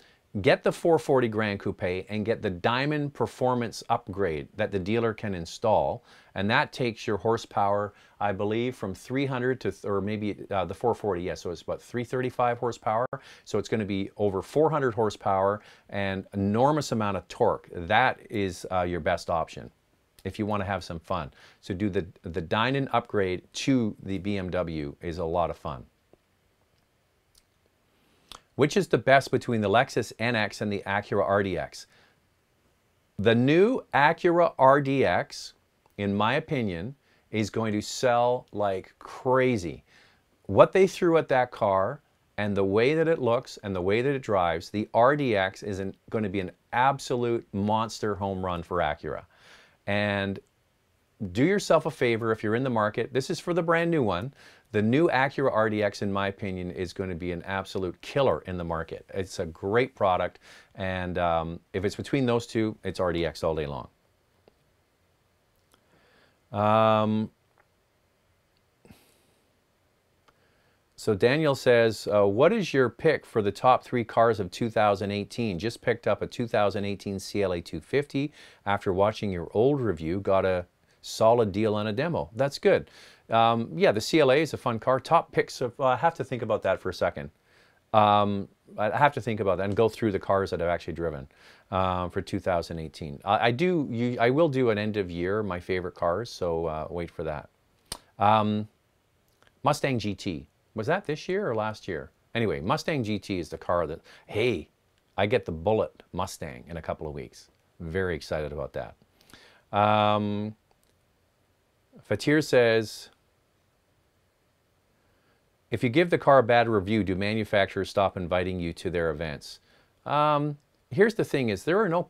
get the 440 Grand Coupe and get the Diamond Performance upgrade that the dealer can install, and that takes your horsepower, I believe, from 300 to, or maybe the 440, yes, so it's about 335 horsepower, so it's going to be over 400 horsepower and enormous amount of torque. That is your best option. if you want to have some fun. So do the dine-in upgrade to the BMW is a lot of fun. Which is the best between the Lexus NX and the Acura RDX? The new Acura RDX, in my opinion, is going to sell like crazy. What they threw at that car and the way that it looks and the way that it drives, the RDX is going to be an absolute monster home run for Acura. And do yourself a favor if you're in the market. This is for the brand new one. The new Acura RDX, in my opinion, is going to be an absolute killer in the market. It's a great product, and if it's between those two, it's RDX all day long. So Daniel says, what is your pick for the top 3 cars of 2018? Just picked up a 2018 CLA 250 after watching your old review. Got a solid deal on a demo. That's good. Yeah, the CLA is a fun car. Top picks of, I have to think about that for a second. I have to think about that and go through the cars that I've actually driven for 2018. I will do an end of year, my favorite cars, so wait for that. Mustang GT. Was that this year or last year? Anyway, Mustang GT is the car that, hey, I get the Bullet Mustang in a couple of weeks. Very excited about that. Fatir says, if you give the car a bad review, do manufacturers stop inviting you to their events? Here's the thing is, there are no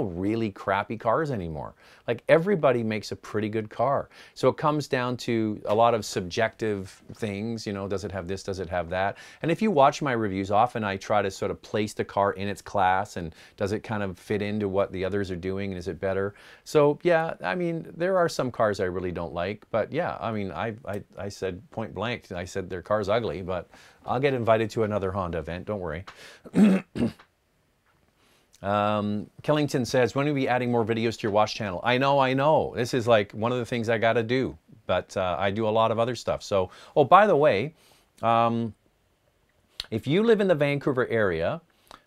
really crappy cars anymore. Like, everybody makes a pretty good car. So it comes down to a lot of subjective things, you know, does it have this, does it have that? And if you watch my reviews, often I try to sort of place the car in its class, and does it kind of fit into what the others are doing, and is it better? So yeah, I mean, there are some cars I really don't like, but yeah, I mean, I said point blank, I said their car's ugly, but I'll get invited to another Honda event, don't worry. Killington says, when will you be adding more videos to your watch channel? I know. This is like one of the things I got to do, but I do a lot of other stuff. So, oh, by the way, if you live in the Vancouver area,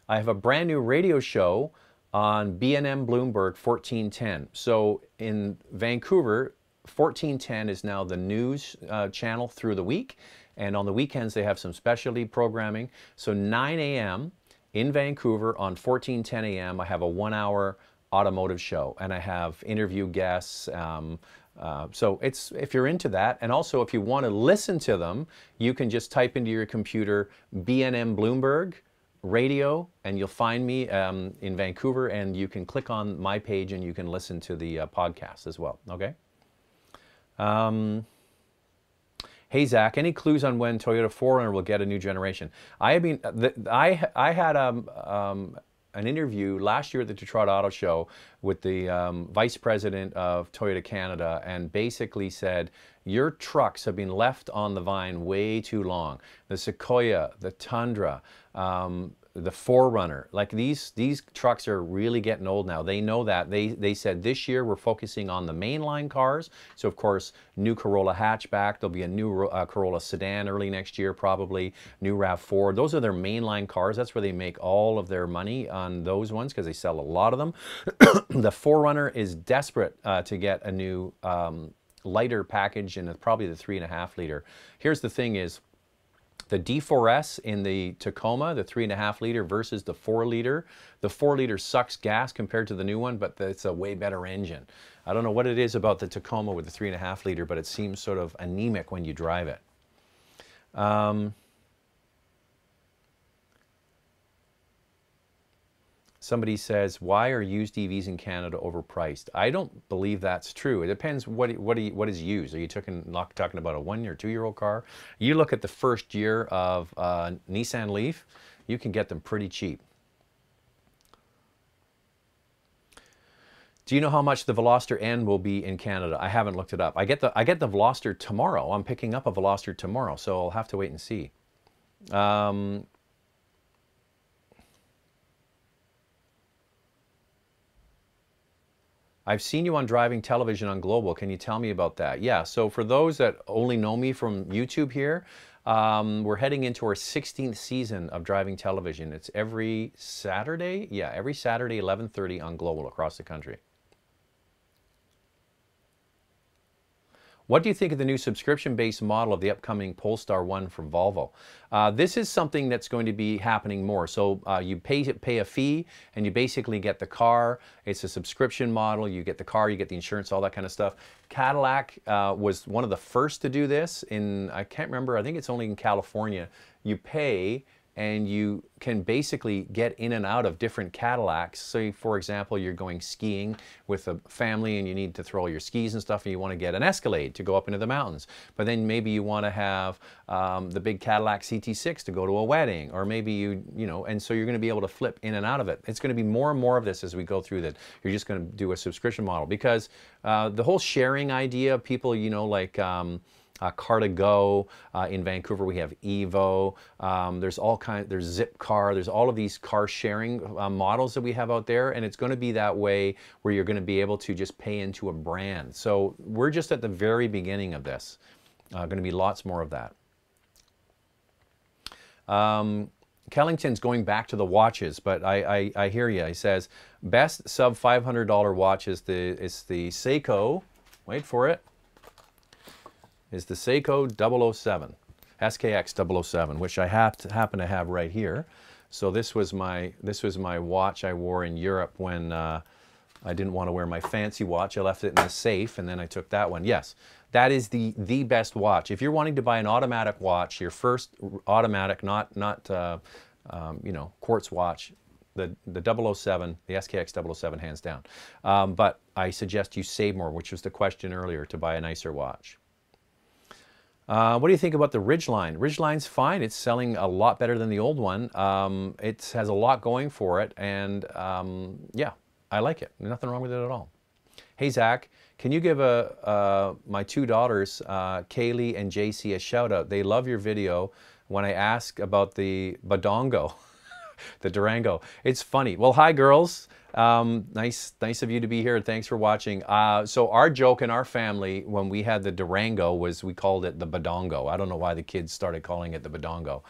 I have a brand new radio show on B&M Bloomberg 1410. So in Vancouver, 1410 is now the news channel through the week, and on the weekends they have some specialty programming. So 9 a.m. in Vancouver on 1410 a.m. I have a 1-hour automotive show, and I have interview guests. So it's, if you're into that, and also if you want to listen to them, you can just type into your computer B&M Bloomberg radio, and you'll find me in Vancouver, and you can click on my page and you can listen to the podcast as well. Okay. Hey Zach, any clues on when Toyota 4Runner will get a new generation? I mean, I had an interview last year at the Detroit Auto Show with the Vice President of Toyota Canada, and basically said, your trucks have been left on the vine way too long. The Sequoia, the Tundra, the 4Runner, like these trucks are really getting old now. They know that. They said this year we're focusing on the mainline cars. So of course, new Corolla hatchback. There'll be a new Corolla sedan early next year, probably. New RAV4. Those are their mainline cars. That's where they make all of their money on those ones, because they sell a lot of them. The 4Runner is desperate to get a new lighter package, and probably the 3.5 liter. Here's the thing is, the D4S in the Tacoma, the 3.5 liter versus the 4 liter. The 4 liter sucks gas compared to the new one, but it's a way better engine. I don't know what it is about the Tacoma with the 3.5 liter, but it seems sort of anemic when you drive it. Somebody says, why are used EVs in Canada overpriced? I don't believe that's true. It depends what is used. Are you talking about a 1 or 2 year old car? You look at the first year of Nissan Leaf, you can get them pretty cheap. Do you know how much the Veloster N will be in Canada? I haven't looked it up. I get the Veloster tomorrow. I'm picking up a Veloster tomorrow, so I'll have to wait and see. I've seen you on driving television on Global. Can you tell me about that? Yeah, so for those that only know me from YouTube here, we're heading into our 16th season of driving television. It's every Saturday. Yeah, every Saturday, 11:30 on Global across the country. What do you think of the new subscription-based model of the upcoming Polestar 1 from Volvo? This is something that's going to be happening more. So you pay a fee and you basically get the car. It's a subscription model. You get the car, you get the insurance, all that kind of stuff. Cadillac was one of the first to do this in, I can't remember, I think it's only in California. You pay and you can basically get in and out of different Cadillacs. So for example, you're going skiing with a family and you need to throw all your skis and stuff and you want to get an Escalade to go up into the mountains. But then maybe you want to have the big Cadillac CT6 to go to a wedding, or maybe you know, and so you're going to be able to flip in and out of it. It's going to be more and more of this as we go through that. You're just going to do a subscription model because the whole sharing idea of people, you know, like Car2Go, in Vancouver we have Evo, there's all kinds, there's Zipcar, there's all of these car sharing models that we have out there, and it's going to be that way where you're going to be able to just pay into a brand. So we're just at the very beginning of this. Going to be lots more of that. Kellington's going back to the watches, but I hear you. He says best sub $500 watch is the Seiko. Wait for it. Is the Seiko 007, SKX 007, which I happen to have right here. So this was my watch I wore in Europe when I didn't want to wear my fancy watch. I left it in the safe, and then I took that one. Yes, that is the best watch. If you're wanting to buy an automatic watch, your first automatic, not you know, quartz watch, the 007, the SKX 007, hands down. But I suggest you save more, which was the question earlier, to buy a nicer watch. What do you think about the Ridgeline? Ridgeline's fine. It's selling a lot better than the old one. It has a lot going for it, and yeah, I like it. Nothing wrong with it at all. Hey Zach, can you give my two daughters, Kaylee and JC, a shout out? They love your video when I ask about the Badongo, the Durango. It's funny. Well, hi girls. Nice of you to be here. Thanks for watching. So our joke in our family when we had the Durango was we called it the Badongo. I don't know why the kids started calling it the Badongo.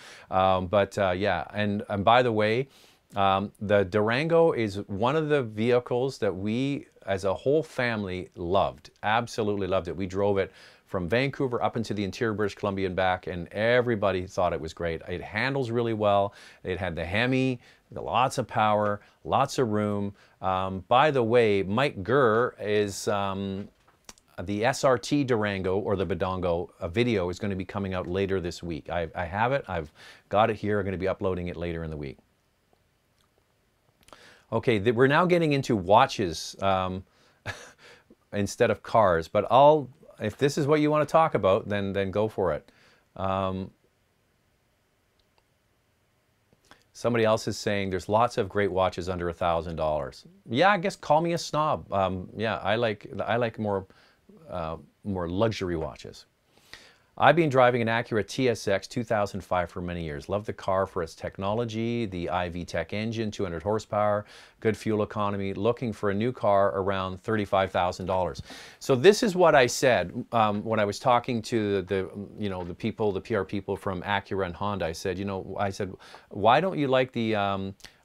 Yeah, and by the way, the Durango is one of the vehicles that we as a whole family loved. Absolutely loved it. We drove it from Vancouver up into the interior British Columbia and back, and everybody thought it was great. It handles really well. It had the Hemi, lots of power, lots of room. By the way, Mike Gurr is the SRT Durango, or the Badongo, a video is going to be coming out later this week. I have it. I've got it here. I'm going to be uploading it later in the week. Okay, we're now getting into watches instead of cars, but if this is what you want to talk about, then go for it. Somebody else is saying there's lots of great watches under $1,000. Yeah, I guess call me a snob. Yeah, I like more luxury watches. I've been driving an Acura TSX 2005 for many years. Love the car for its technology, the IV Tech engine, 200 horsepower, good fuel economy. Looking for a new car around $35,000. So this is what I said when I was talking to the PR people from Acura and Honda. I said, why don't you like the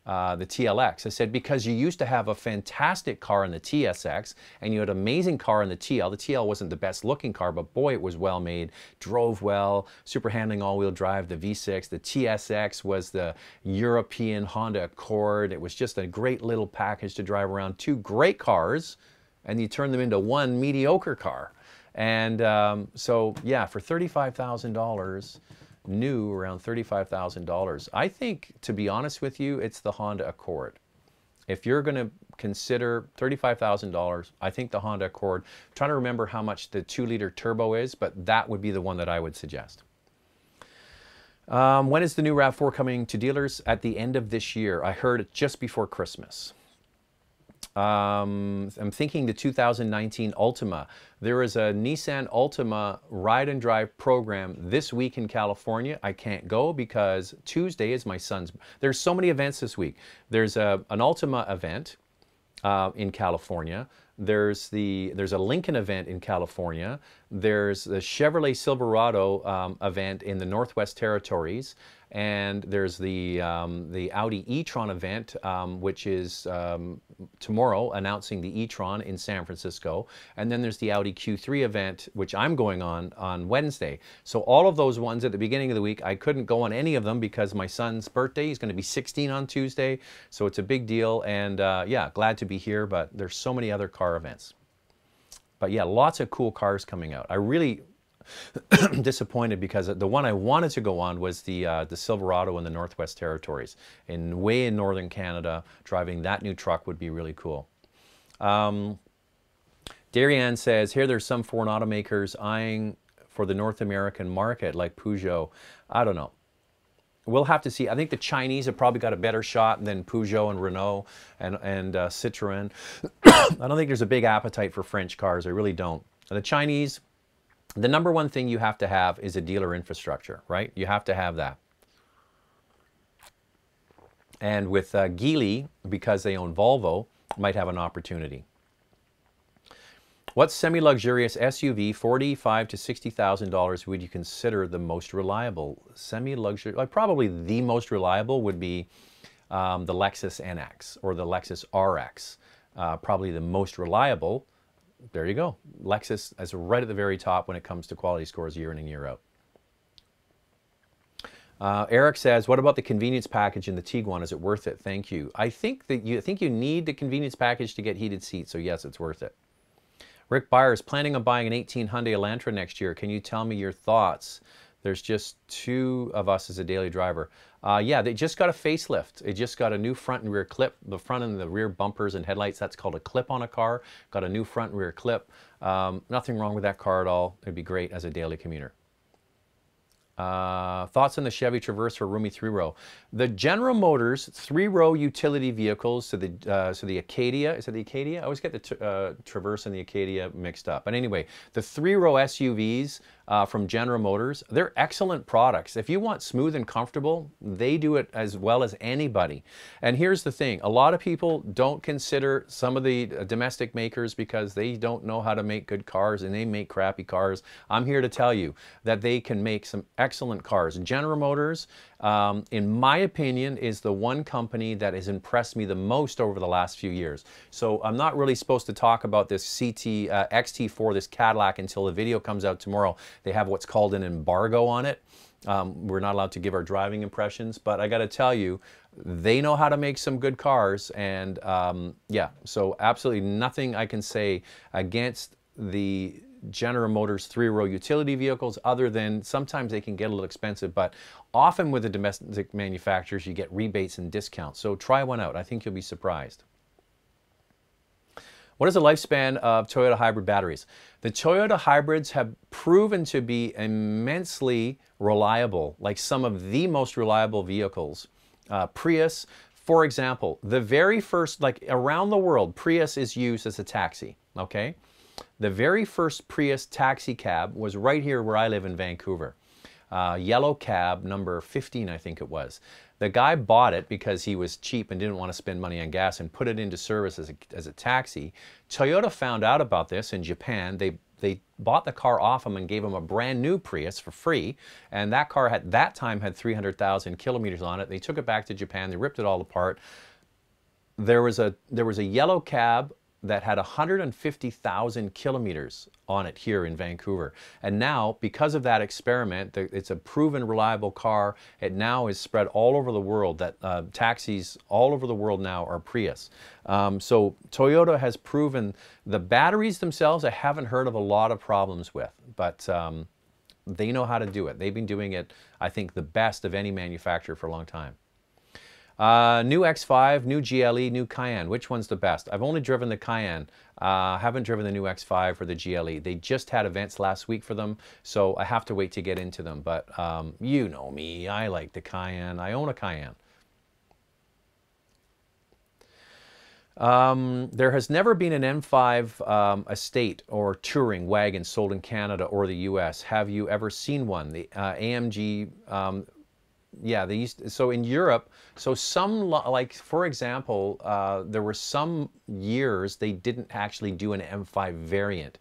TLX? I said, because you used to have a fantastic car in the TSX and you had an amazing car in the TL. The TL wasn't the best looking car, but boy, it was well made, drove well, super handling all-wheel drive, the V6. The TSX was the European Honda Accord. It was just a great little package to drive around. Two great cars, and you turn them into one mediocre car. And so yeah, for $35,000, new, around $35,000. I think, to be honest with you, it's the Honda Accord. If you're going to consider $35,000, I think the Honda Accord. I'm trying to remember how much the 2-liter turbo is, but that would be the one that I would suggest. When is the new RAV4 coming to dealers? At the end of this year. I heard it just before Christmas. I'm thinking the 2019 Altima. There is a Nissan Altima ride and drive program this week in California. I can't go because Tuesday is my son's. There's so many events this week. There's an Altima event in California. There's a Lincoln event in California. There's the Chevrolet Silverado event in the Northwest Territories. And there's the Audi e-tron event, which is tomorrow, announcing the e-tron in San Francisco. And then there's the Audi Q3 event, which I'm going on Wednesday. So all of those ones at the beginning of the week, I couldn't go on any of them because my son's birthday, he's going to be 16 on Tuesday. So it's a big deal. And yeah, glad to be here, but there's so many other car events. But yeah, lots of cool cars coming out. I really disappointed because the one I wanted to go on was the Silverado in the Northwest Territories. Way in northern Canada, driving that new truck would be really cool. Darianne says, here there's some foreign automakers eyeing for the North American market like Peugeot. I don't know. We'll have to see. I think the Chinese have probably got a better shot than Peugeot and Renault and Citroën. I don't think there's a big appetite for French cars. I really don't. The Chinese, the number one thing you have to have is a dealer infrastructure, right? You have to have that. And with Geely, because they own Volvo, might have an opportunity. What semi-luxurious SUV, $45,000 to $60,000, would you consider the most reliable? Semi-luxury, probably the most reliable would be the Lexus NX or the Lexus RX. Probably the most reliable. There you go. Lexus is right at the very top when it comes to quality scores year in and year out. Eric says, what about the convenience package in the Tiguan? Is it worth it? Thank you. I think you need the convenience package to get heated seats, so yes, it's worth it. Rick Byers, planning on buying an 18 Hyundai Elantra next year. Can you tell me your thoughts? There's just two of us as a daily driver. Yeah, they just got a facelift. It just got a new front and rear clip. The front and the rear bumpers and headlights, that's called a clip on a car. Got a new front and rear clip. Nothing wrong with that car at all. It'd be great as a daily commuter. Thoughts on the Chevy Traverse for roomy three-row? The General Motors three-row utility vehicles, so the Acadia, is it the Acadia? I always get the Traverse and the Acadia mixed up. But anyway, the three-row SUVs from General Motors, they're excellent products. If you want smooth and comfortable, they do it as well as anybody. And here's the thing, a lot of people don't consider some of the domestic makers because they don't know how to make good cars and they make crappy cars. I'm here to tell you that they can make some excellent cars. General Motors, in my opinion, is the one company that has impressed me the most over the last few years. So I'm not really supposed to talk about this XT4, this Cadillac, until the video comes out tomorrow. They have what's called an embargo on it. We're not allowed to give our driving impressions, but I got to tell you, they know how to make some good cars. And yeah, so absolutely nothing I can say against the General Motors three-row utility vehicles other than sometimes they can get a little expensive, but often with the domestic manufacturers you get rebates and discounts. So try one out. I think you'll be surprised. What is the lifespan of Toyota hybrid batteries? The Toyota hybrids have proven to be immensely reliable, like some of the most reliable vehicles. Prius, for example, the very first, like around the world, Prius is used as a taxi, okay? The very first Prius taxi cab was right here where I live in Vancouver. Yellow cab, number 15, I think it was. The guy bought it because he was cheap and didn't want to spend money on gas and put it into service as a taxi. Toyota found out about this in Japan. They bought the car off him and gave him a brand new Prius for free. And that car at that time had 300,000 kilometers on it. They took it back to Japan. They ripped it all apart. There was a yellow cab that had 150,000 kilometers on it here in Vancouver. And now, because of that experiment, it's a proven reliable car. It now is spread all over the world, that taxis all over the world now are Prius. So Toyota has proven the batteries themselves, I haven't heard of a lot of problems with, but they know how to do it. They've been doing it, I think, the best of any manufacturer for a long time. New X5, new GLE, new Cayenne. Which one's the best? I've only driven the Cayenne. Haven't driven the new X5 or the GLE. They just had events last week for them, so I have to wait to get into them. But you know me, I like the Cayenne. I own a Cayenne. There has never been an M5 estate or touring wagon sold in Canada or the US. Have you ever seen one? The AMG yeah, they used, so in Europe, so some, like for example, there were some years they didn't actually do an M5 variant.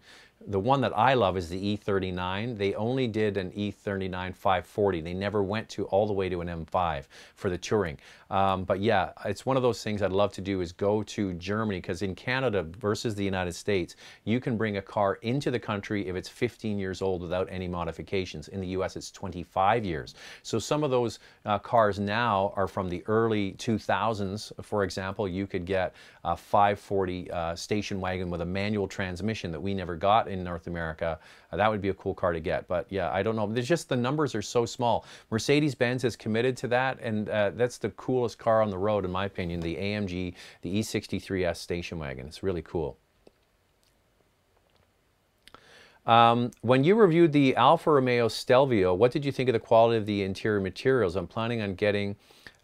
The one that I love is the E39. They only did an E39 540. They never went to all the way to an M5 for the touring. But yeah, it's one of those things I'd love to do, is go to Germany, because in Canada versus the United States, you can bring a car into the country if it's 15 years old without any modifications. In the US, it's 25 years. So some of those cars now are from the early 2000s. For example, you could get a 540 station wagon with a manual transmission that we never got in North America. That would be a cool car to get. But yeah, I don't know. There's just, the numbers are so small. Mercedes-Benz is committed to that, and that's the coolest car on the road, in my opinion, the AMG, the E63S station wagon. It's really cool. When you reviewed the Alfa Romeo Stelvio, what did you think of the quality of the interior materials? I'm planning on getting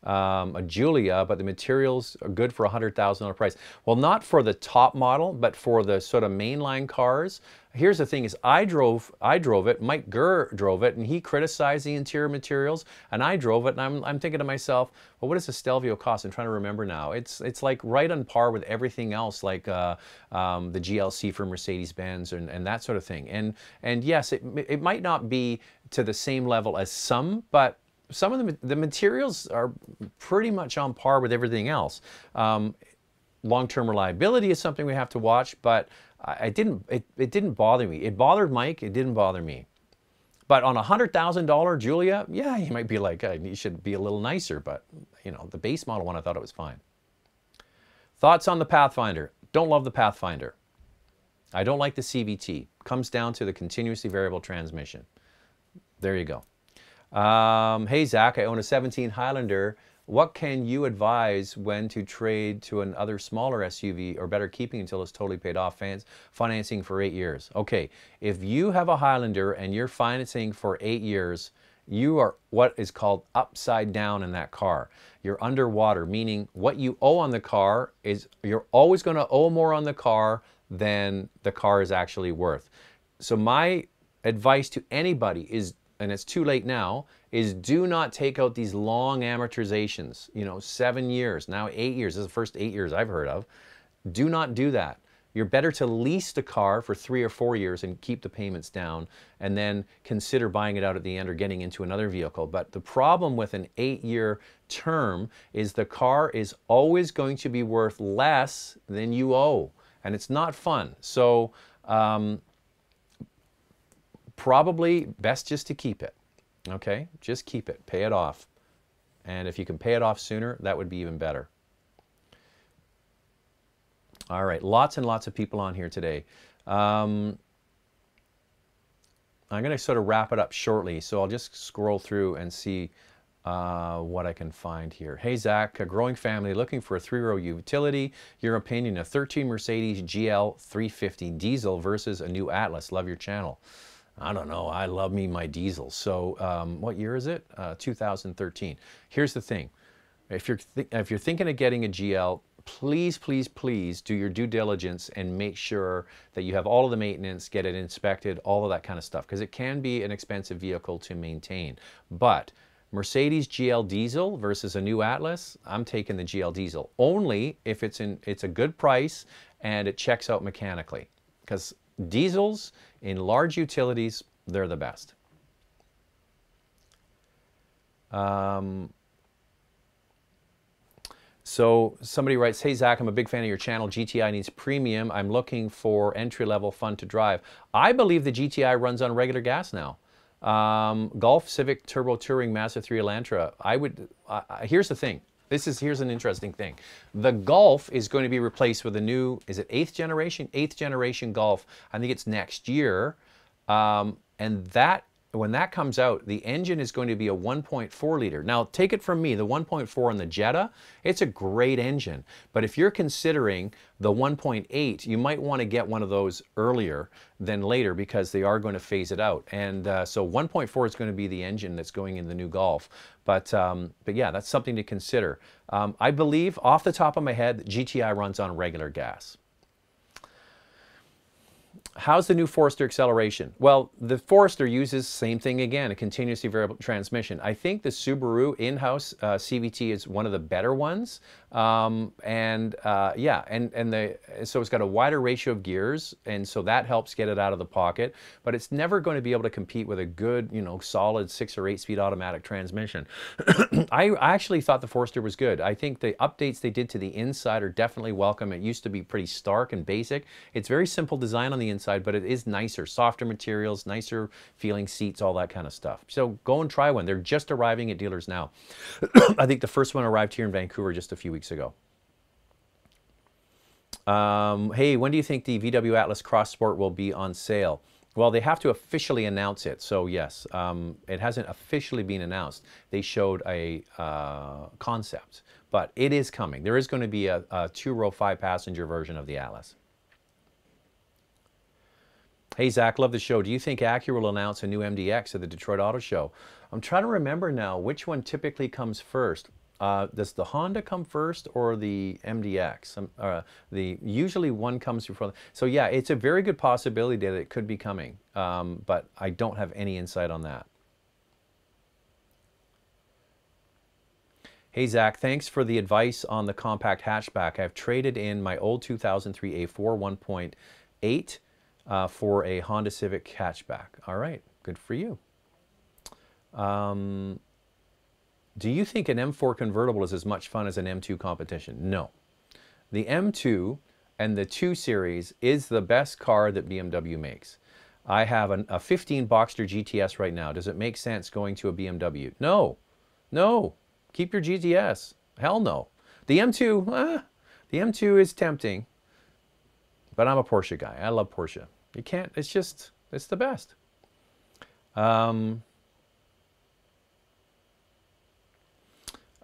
a Giulia, but the materials are good for $100,000 price. Well, not for the top model, but for the sort of mainline cars. Here's the thing: is I drove it. Mike Gurr drove it, and he criticized the interior materials, and I drove it, and I'm thinking to myself, well, what does the Stelvio cost? I'm trying to remember now. It's like right on par with everything else, like the GLC from Mercedes-Benz and that sort of thing. And yes, it might not be to the same level as some, but some of the materials are pretty much on par with everything else. Long-term reliability is something we have to watch, but it didn't bother me. It bothered Mike, it didn't bother me. But on a $100,000 Giulia, yeah, you might be like, you should be a little nicer, but you know, the base model one, I thought it was fine. Thoughts on the Pathfinder? Don't love the Pathfinder. I don't like the CVT. Comes down to the continuously variable transmission. There you go. Hey Zach, I own a 17 Highlander. What can you advise when to trade to another smaller SUV, or better keeping until it's totally paid off, financing for 8 years? Okay, if you have a Highlander and you're financing for 8 years, you are what is called upside down in that car. You're underwater, meaning what you owe on the car is, you're always going to owe more on the car than the car is actually worth. So my advice to anybody is, and it's too late now, is do not take out these long amortizations, you know, 7 years, now 8 years. This is the first 8 years I've heard of. Do not do that. You're better to lease the car for 3 or 4 years and keep the payments down, and then consider buying it out at the end or getting into another vehicle. But the problem with an 8-year term is the car is always going to be worth less than you owe, and it's not fun. So probably best just to keep it. Okay, just keep it, pay it off. And if you can pay it off sooner, that would be even better. All right, lots and lots of people on here today. I'm going to sort of wrap it up shortly, so I'll just scroll through and see what I can find here. Hey Zach, a growing family looking for a 3-row utility. Your opinion, a 13 Mercedes GL 350 diesel versus a new Atlas. Love your channel. I don't know, I love me my diesel. So what year is it? 2013. Here's the thing. If you're thinking of getting a GL, please, please, please do your due diligence and make sure that you have all of the maintenance, get it inspected, all of that kind of stuff, because it can be an expensive vehicle to maintain. But Mercedes GL diesel versus a new Atlas, I'm taking the GL diesel only if it's a good price and it checks out mechanically, because diesels in large utilities, they're the best. So somebody writes, hey Zach, I'm a big fan of your channel. GTI needs premium. I'm looking for entry-level fun to drive. I believe the GTI runs on regular gas now. Golf, Civic, Turbo Touring, Mazda 3 Elantra. Here's the thing. Here's an interesting thing. The Golf is going to be replaced with a new, is it 8th generation? 8th generation Golf. I think it's next year. And when that comes out, the engine is going to be a 1.4 liter. Now, take it from me, the 1.4 on the Jetta, it's a great engine. But if you're considering the 1.8, you might want to get one of those earlier than later, because they are going to phase it out. And so 1.4 is going to be the engine that's going in the new Golf. But yeah, that's something to consider. I believe, off the top of my head, GTI runs on regular gas. How's the new Forester acceleration? Well, the Forester uses same thing again, a continuously variable transmission. I think the Subaru in-house CVT is one of the better ones. Yeah, so it's got a wider ratio of gears, and so that helps get it out of the pocket. But it's never going to be able to compete with a good, solid 6 or 8 speed automatic transmission. I actually thought the Forester was good. I think the updates they did to the inside are definitely welcome. It used to be pretty stark and basic. It's very simple design on the inside, but it is nicer, softer materials, nicer feeling seats, all that kind of stuff. So go and try one. They're just arriving at dealers now. I think the first one arrived here in Vancouver just a few weeks ago. Hey, when do you think the VW Atlas Cross Sport will be on sale? Well, they have to officially announce it. So yes, it hasn't officially been announced. They showed a concept, but it is coming. There is going to be a two-row, 5-passenger version of the Atlas. Hey, Zach, love the show. Do you think Acura will announce a new MDX at the Detroit Auto Show? I'm trying to remember now which one typically comes first. Does the Honda come first or the MDX? Usually one comes before. So yeah, it's a very good possibility that it could be coming, but I don't have any insight on that. Hey Zach, thanks for the advice on the compact hatchback. I've traded in my old 2003 A4 1.8 for a Honda Civic hatchback. All right, good for you. Do you think an M4 convertible is as much fun as an M2 competition? No. The M2 and the 2 Series is the best car that BMW makes. I have a 15 Boxster GTS right now. Does it make sense going to a BMW? No. No. Keep your GTS. Hell no. The M2 is tempting, but I'm a Porsche guy. I love Porsche. You can't, it's the best.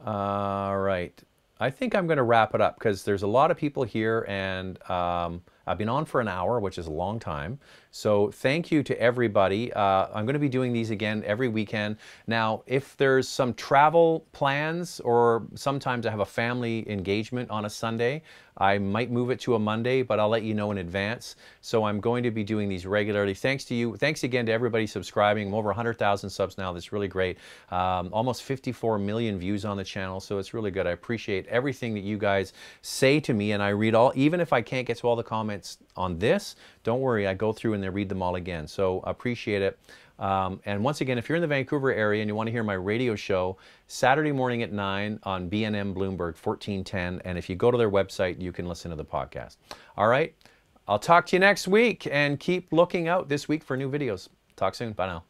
All right. I think I'm going to wrap it up because there's a lot of people here, and I've been on for an hour, which is a long time. So thank you to everybody. I'm going to be doing these again every weekend. Now, if there's some travel plans, or sometimes I have a family engagement on a Sunday, I might move it to a Monday, but I'll let you know in advance. So I'm going to be doing these regularly. Thanks to you. Thanks again to everybody subscribing. I'm over 100,000 subs now. That's really great. Almost 54 million views on the channel, so it's really good. I appreciate everything that you guys say to me, and I read all, even if I can't get to all the comments on this, don't worry, I go through and I read them all again. So appreciate it. And once again, if you're in the Vancouver area and you want to hear my radio show, Saturday morning at 9 on BNM Bloomberg 1410. And if you go to their website, you can listen to the podcast. All right. I'll talk to you next week, and keep looking out this week for new videos. Talk soon. Bye now.